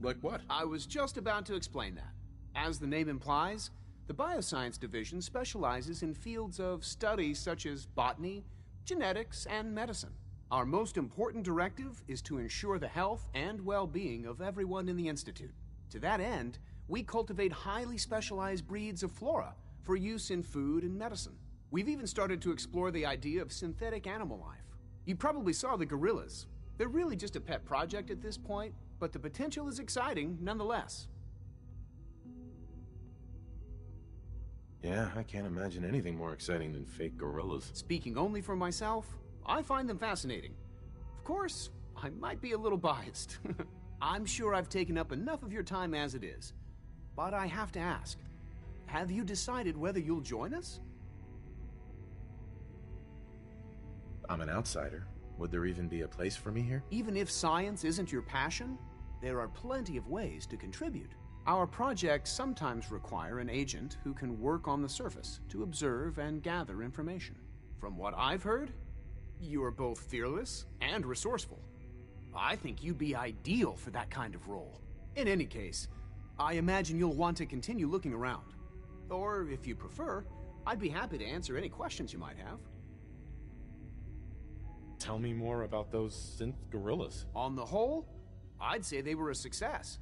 S25: Like what?
S19: I was just about to explain that. As the name implies, the Bioscience Division specializes in fields of study such as botany, genetics, and medicine. Our most important directive is to ensure the health and well-being of everyone in the Institute. To that end, we cultivate highly specialized breeds of flora for use in food and medicine. We've even started to explore the idea of synthetic animal life. You probably saw the gorillas. They're really just a pet project at this point, but the potential is exciting nonetheless.
S4: Yeah, I can't imagine anything more exciting than fake gorillas.
S19: Speaking only for myself, I find them fascinating. Of course, I might be a little biased. I'm sure I've taken up enough of your time as it is. But I have to ask, have you decided whether you'll join us?
S4: I'm an outsider. Would there even be a place for me here?
S19: Even if science isn't your passion, there are plenty of ways to contribute. Our projects sometimes require an agent who can work on the surface to observe and gather information. From what I've heard, you are both fearless and resourceful. I think you'd be ideal for that kind of role. In any case, I imagine you'll want to continue looking around. Or, if you prefer, I'd be happy to answer any questions you might have.
S4: Tell me more about those synth gorillas.
S19: On the whole, I'd say they were a success.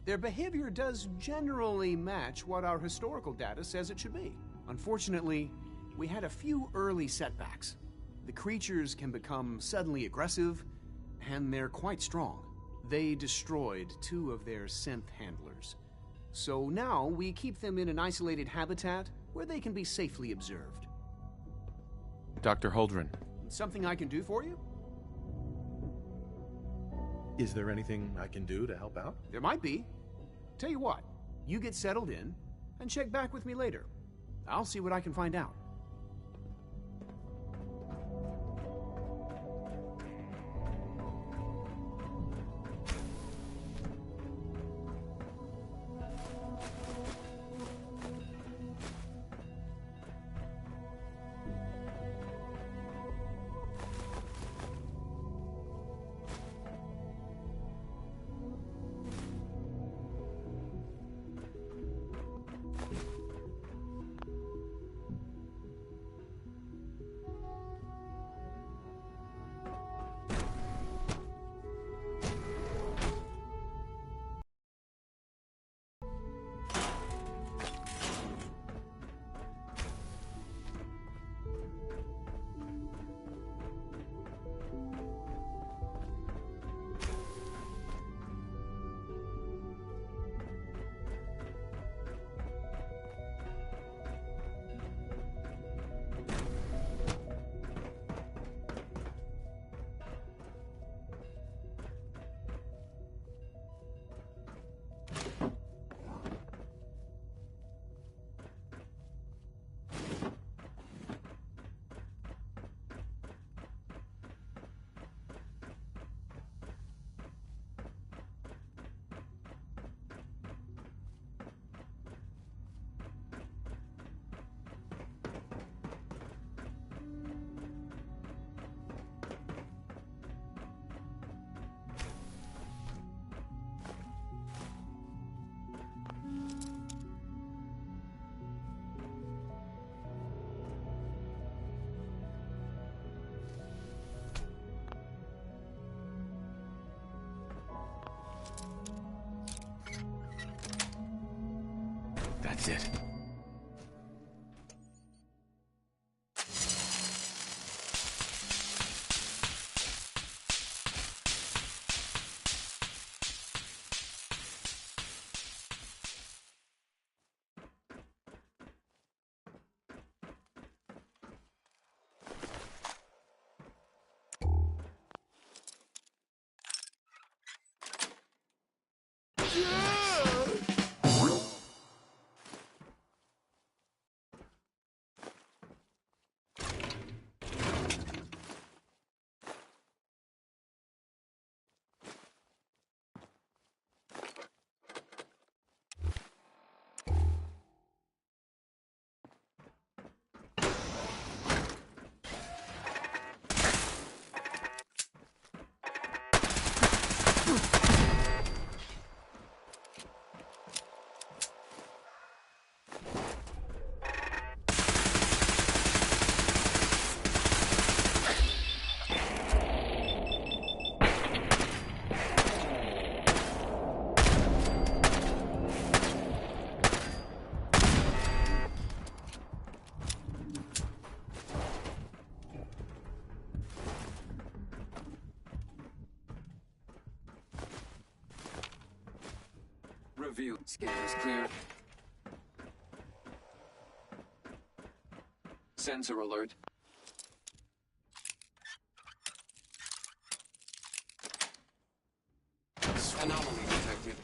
S19: Their behavior does generally match what our historical data says it should be. Unfortunately, we had a few early setbacks. The creatures can become suddenly aggressive, and they're quite strong. They destroyed 2 of their synth handlers. So now we keep them in an isolated habitat where they can be safely observed.
S4: Dr. Holdren.
S19: Something I can do for you?
S4: Is there anything I can do to help out?
S19: There might be. Tell you what, you get settled in and check back with me later. I'll see what I can find out.
S17: That's it.
S7: Review. Scan is clear. Sensor alert. Anomaly detected.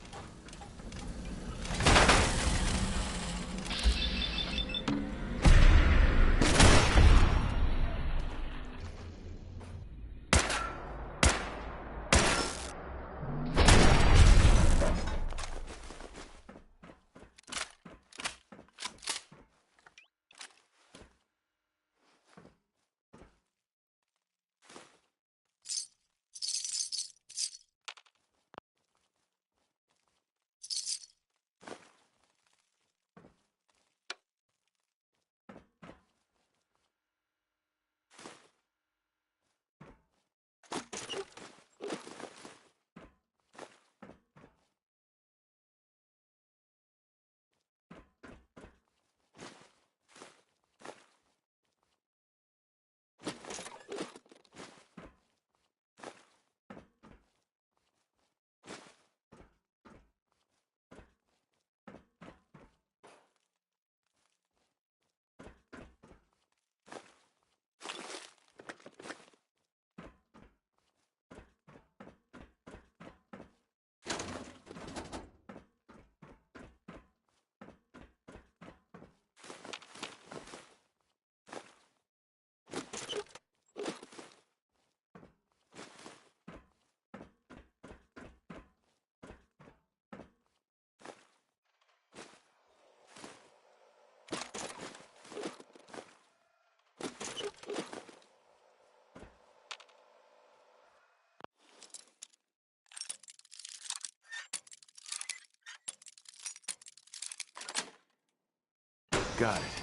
S17: Got it.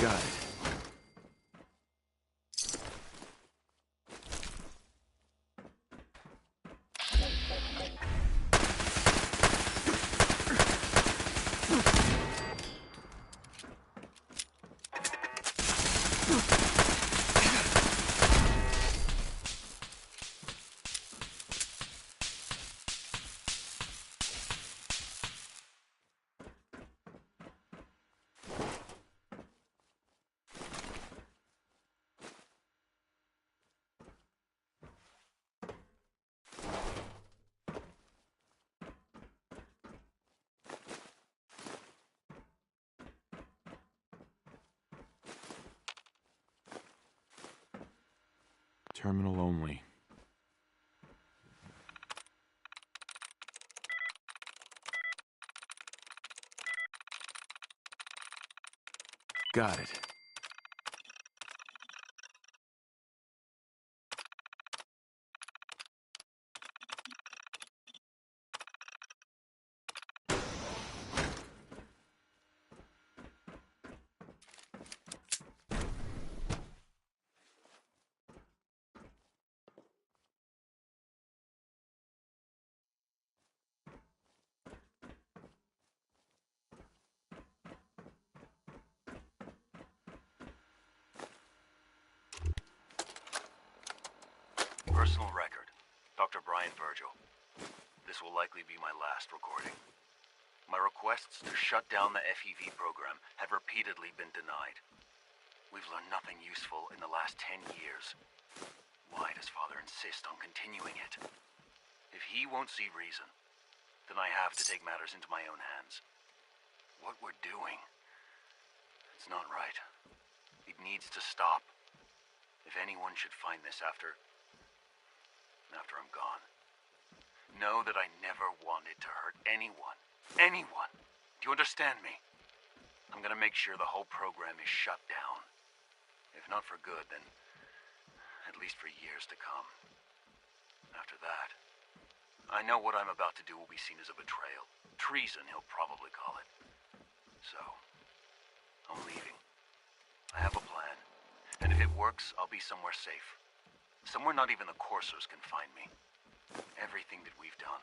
S17: Got it. Terminal only. Got it.
S8: Personal record. Dr. Brian Virgil. This will likely be my last recording. My requests to shut down the FEV program have repeatedly been denied. We've learned nothing useful in the last 10 years. Why does Father insist on continuing it? If he won't see reason, then I have to take matters into my own hands. What we're doing, it's not right. It needs to stop. If anyone should find this after I'm gone, know that I never wanted to hurt anyone. Anyone. Do you understand me? I'm gonna make sure the whole program is shut down. If not for good, then at least for years to come. After that, I know what I'm about to do will be seen as a betrayal. Treason, he'll probably call it. So, I'm leaving. I have a plan. And if it works, I'll be somewhere safe. Somewhere not even the coursers can find me. Everything that we've done,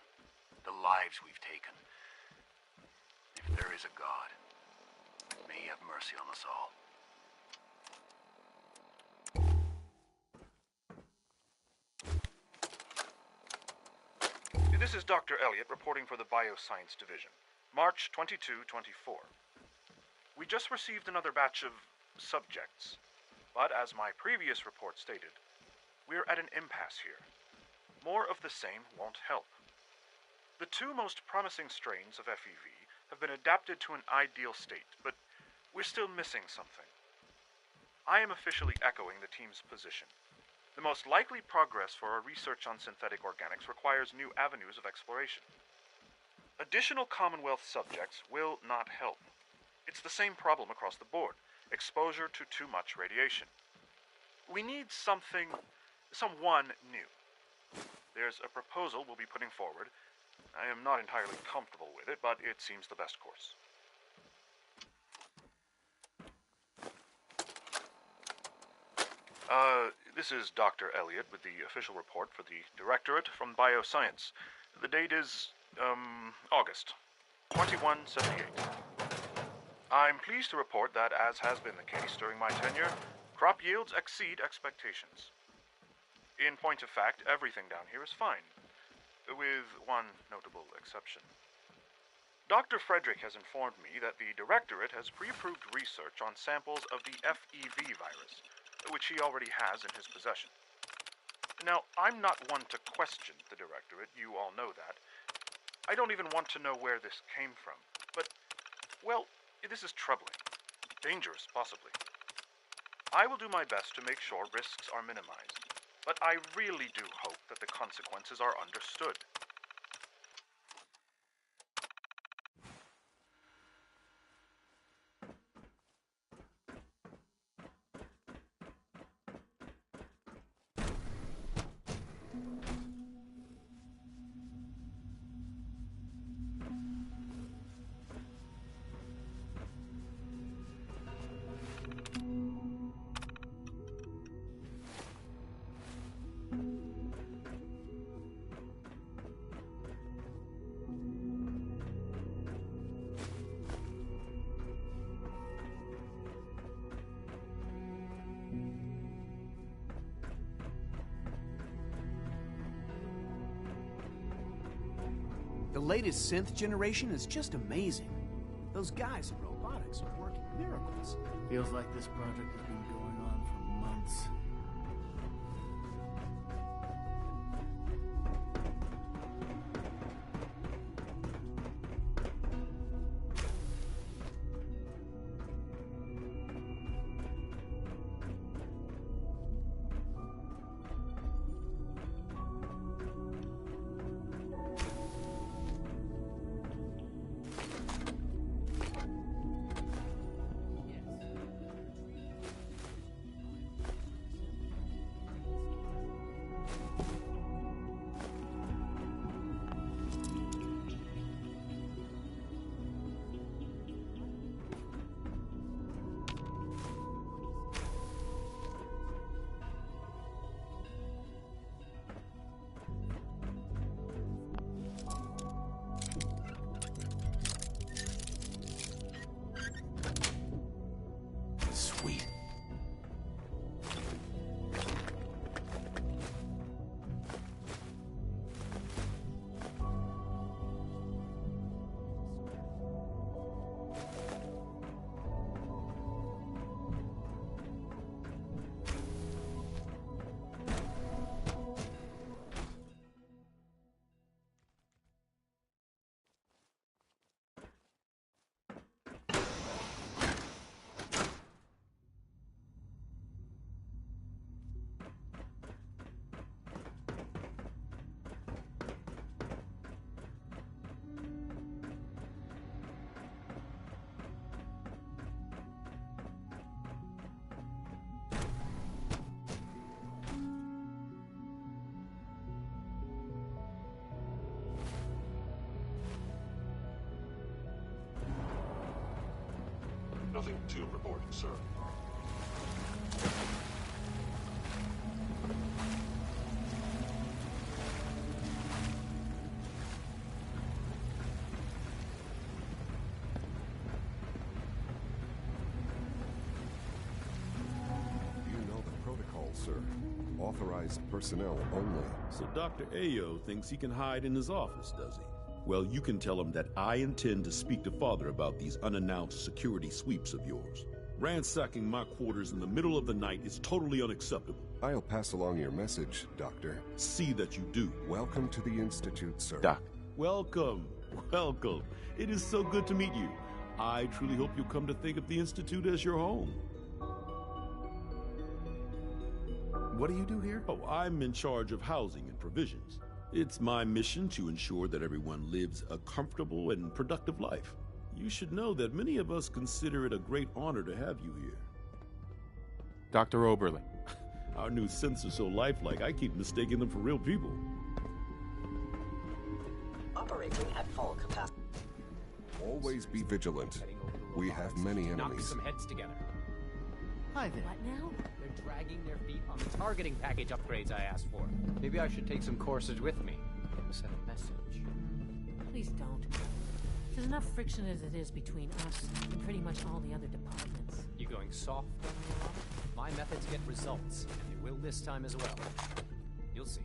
S8: the lives we've taken. If there is a God, may he have mercy on us all.
S9: This is Dr. Elliot reporting for the Bioscience Division. March 22-24. We just received another batch of subjects, but as my previous report stated, we're at an impasse here. More of the same won't help. The two most promising strains of FEV have been adapted to an ideal state, but we're still missing something. I am officially echoing the team's position. The most likely progress for our research on synthetic organics requires new avenues of exploration. Additional Commonwealth subjects will not help. It's the same problem across the board: exposure to too much radiation. We need someone new. There's a proposal we'll be putting forward. I am not entirely comfortable with it, but it seems the best course. This is Dr. Elliot with the official report for the Directorate from Bioscience. The date is, August 2178. I'm pleased to report that, as has been the case during my tenure, crop yields exceed expectations. In point of fact, everything down here is fine, with one notable exception. Dr. Frederick has informed me that the Directorate has pre-approved research on samples of the FEV virus, which he already has in his possession. Now, I'm not one to question the Directorate, you all know that. I don't even want to know where this came from, but, well, this is troubling. Dangerous, possibly. I will do my best to make sure risks are minimized, but I really do hope that the consequences are understood.
S19: The latest synth generation is just amazing. Those guys in robotics are working miracles.
S23: Feels like this project has been going on for months.
S10: Nothing to report, sir.
S11: Sir. Authorized personnel only.
S12: So Dr. Ayo thinks he can hide in his office, does he? Well, you can tell him that I intend to speak to Father about these unannounced security sweeps of yours. Ransacking my quarters in the middle of the night is totally unacceptable.
S11: I'll pass along your message, Doctor.
S12: See that you do.
S11: Welcome to the Institute, sir.
S17: Doc.
S12: Welcome. Welcome. It is so good to meet you. I truly hope you'll come to think of the Institute as your home.
S17: What do you do here?
S12: Oh, I'm in charge of housing and provisions. It's my mission to ensure that everyone lives a comfortable and productive life. You should know that many of us consider it a great honor to have you here.
S17: Dr. Oberlin.
S12: Our new synths are so lifelike, I keep mistaking them for real people.
S18: Operating at full capacity.
S11: Always be vigilant. We have many
S13: Knock
S11: enemies.
S13: some heads together.
S14: Hi there.
S22: What now?
S13: They're dragging their feet on the targeting package upgrades I asked for. Maybe I should take some courses with me. Send a message.
S14: Please don't. There's enough friction as it is between us and pretty much all the other departments.
S13: You going soft on me, Rob? My methods get results, and they will this time as well. You'll see.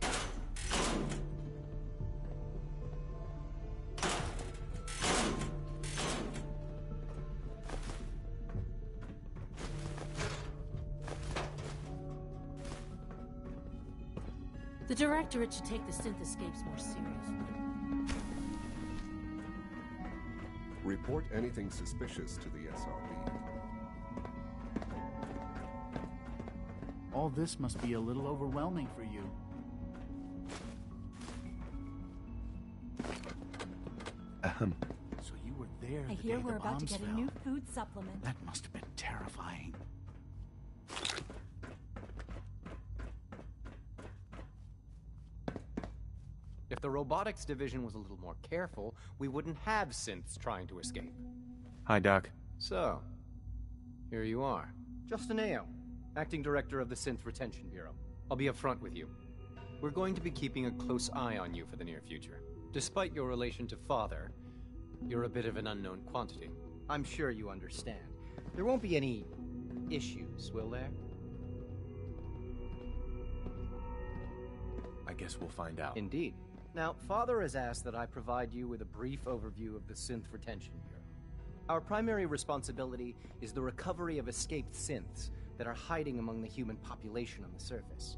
S14: The Directorate should take the synth escapes more seriously.
S11: Report anything suspicious to the SRB.
S23: All this must be a little overwhelming for you. So you were there
S15: I
S23: the
S15: hear
S23: day
S15: we're
S23: the
S15: about to
S23: bombs
S15: get
S23: fell.
S15: a new food supplement.
S23: That must have been terrifying.
S13: If the robotics division was a little more careful, we wouldn't have synths trying to escape.
S17: Hi, Doc.
S13: So, here you are. Justin Ayo, Acting Director of the Synth Retention Bureau. I'll be upfront with you. We're going to be keeping a close eye on you for the near future. Despite your relation to Father, you're a bit of an unknown quantity. I'm sure you understand. There won't be any issues, will there?
S17: I guess we'll find out.
S13: Indeed. Now, Father has asked that I provide you with a brief overview of the Synth Retention Bureau. Our primary responsibility is the recovery of escaped synths that are hiding among the human population on the surface.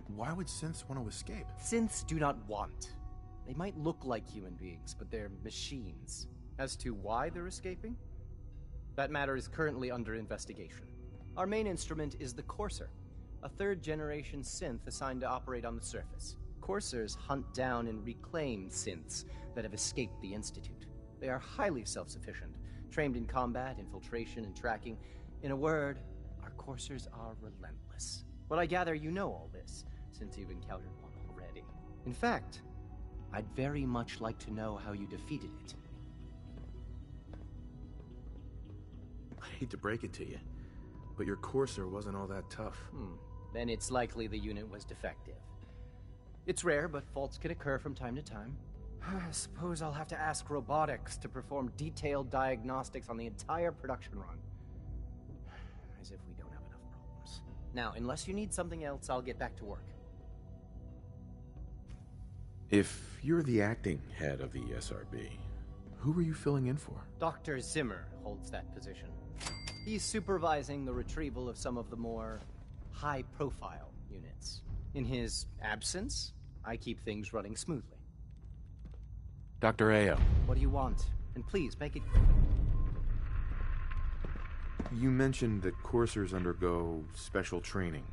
S17: Why would synths want to escape?
S13: Synths do not want. They might look like human beings, but they're machines. As to why they're escaping? That matter is currently under investigation. Our main instrument is the Courser, a third-generation synth assigned to operate on the surface. Coursers hunt down and reclaim synths that have escaped the Institute. They are highly self-sufficient, trained in combat, infiltration, and tracking. In a word, our Coursers are relentless. But I gather you know all this, since you've encountered one already. In fact, I'd very much like to know how you defeated it.
S17: I hate to break it to you, but your Courser wasn't all that tough.
S13: Then it's likely the unit was defective. It's rare, but faults can occur from time to time. I suppose I'll have to ask robotics to perform detailed diagnostics on the entire production run. As if we don't have enough problems. Now, unless you need something else, I'll get back to work.
S17: If you're the acting head of the SRB, who were you filling in for?
S13: Dr. Zimmer holds that position. He's supervising the retrieval of some of the more high-profile units. In his absence, I keep things running smoothly.
S17: Dr. Ayo.
S13: What do you want? And please, make it...
S17: You mentioned that coursers undergo special training.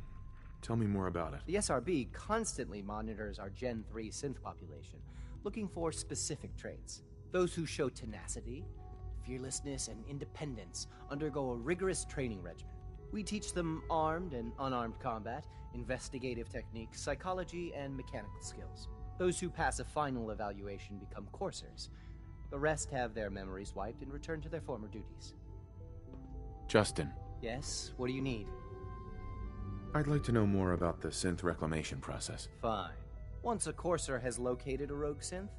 S17: Tell me more about it.
S13: The SRB constantly monitors our Gen 3 synth population, looking for specific traits. Those who show tenacity, fearlessness, and independence undergo a rigorous training regimen. We teach them armed and unarmed combat, investigative techniques, psychology, and mechanical skills. Those who pass a final evaluation become coursers. The rest have their memories wiped and return to their former duties.
S17: Justin.
S13: Yes? What do you need?
S17: I'd like to know more about the synth reclamation process.
S13: Fine. Once a courser has located a rogue synth,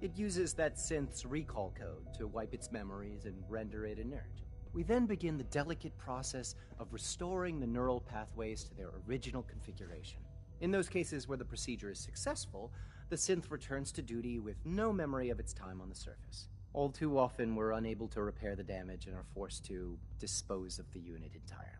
S13: it uses that synth's recall code to wipe its memories and render it inert. We then begin the delicate process of restoring the neural pathways to their original configuration. In those cases where the procedure is successful, the synth returns to duty with no memory of its time on the surface. All too often, we're unable to repair the damage and are forced to dispose of the unit entirely.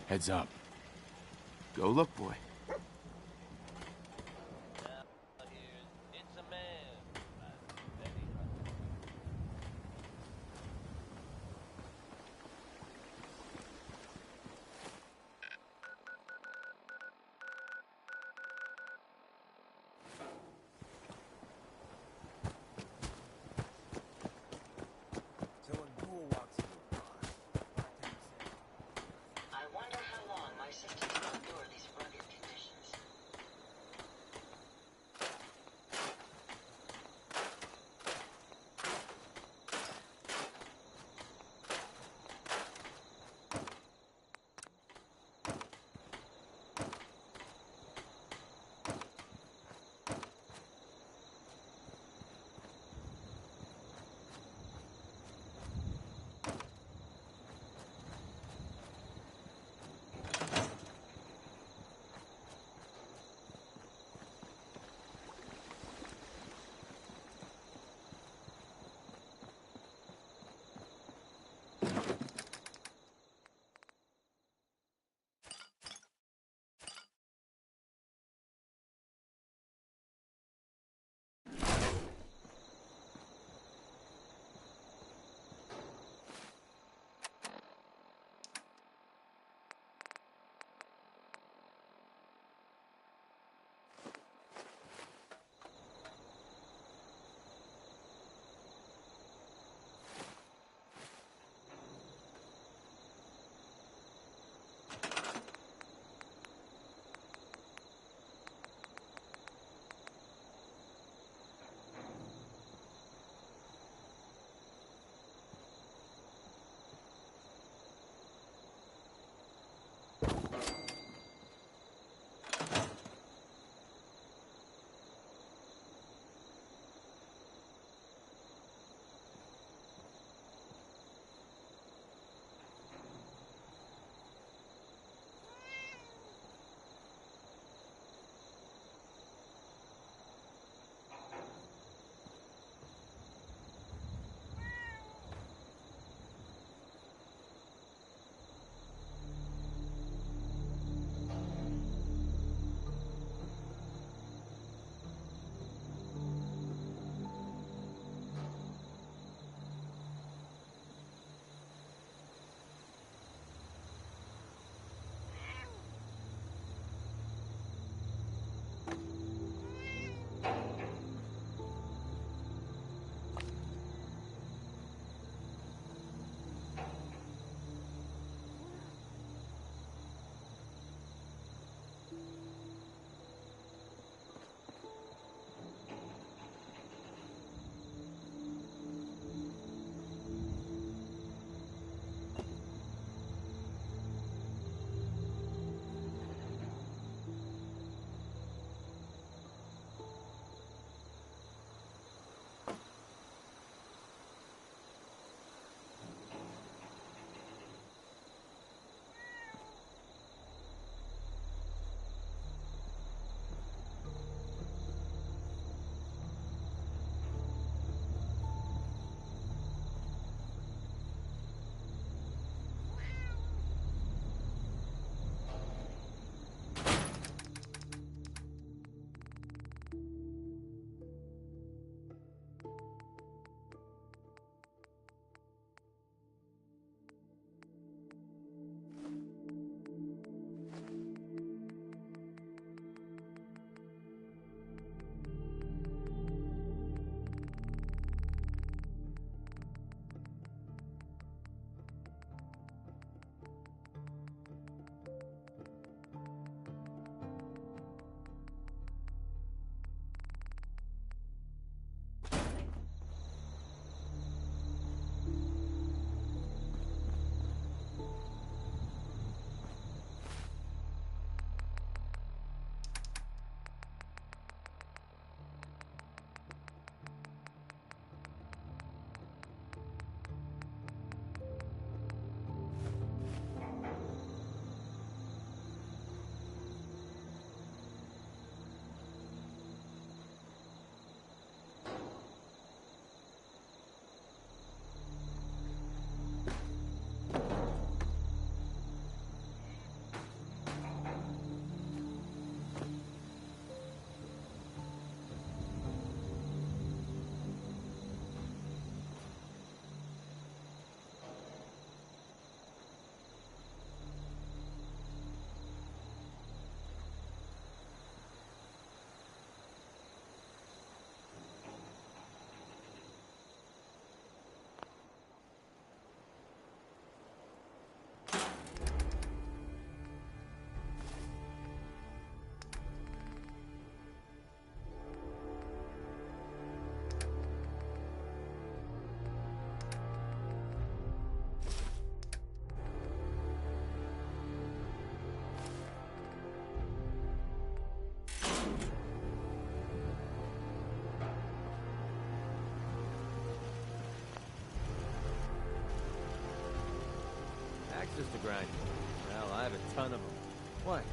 S17: Heads up. Go look, boy.
S18: I wonder how long my systems will endure these rugged conditions.
S5: axes to grind. Well, I have a ton of them. What?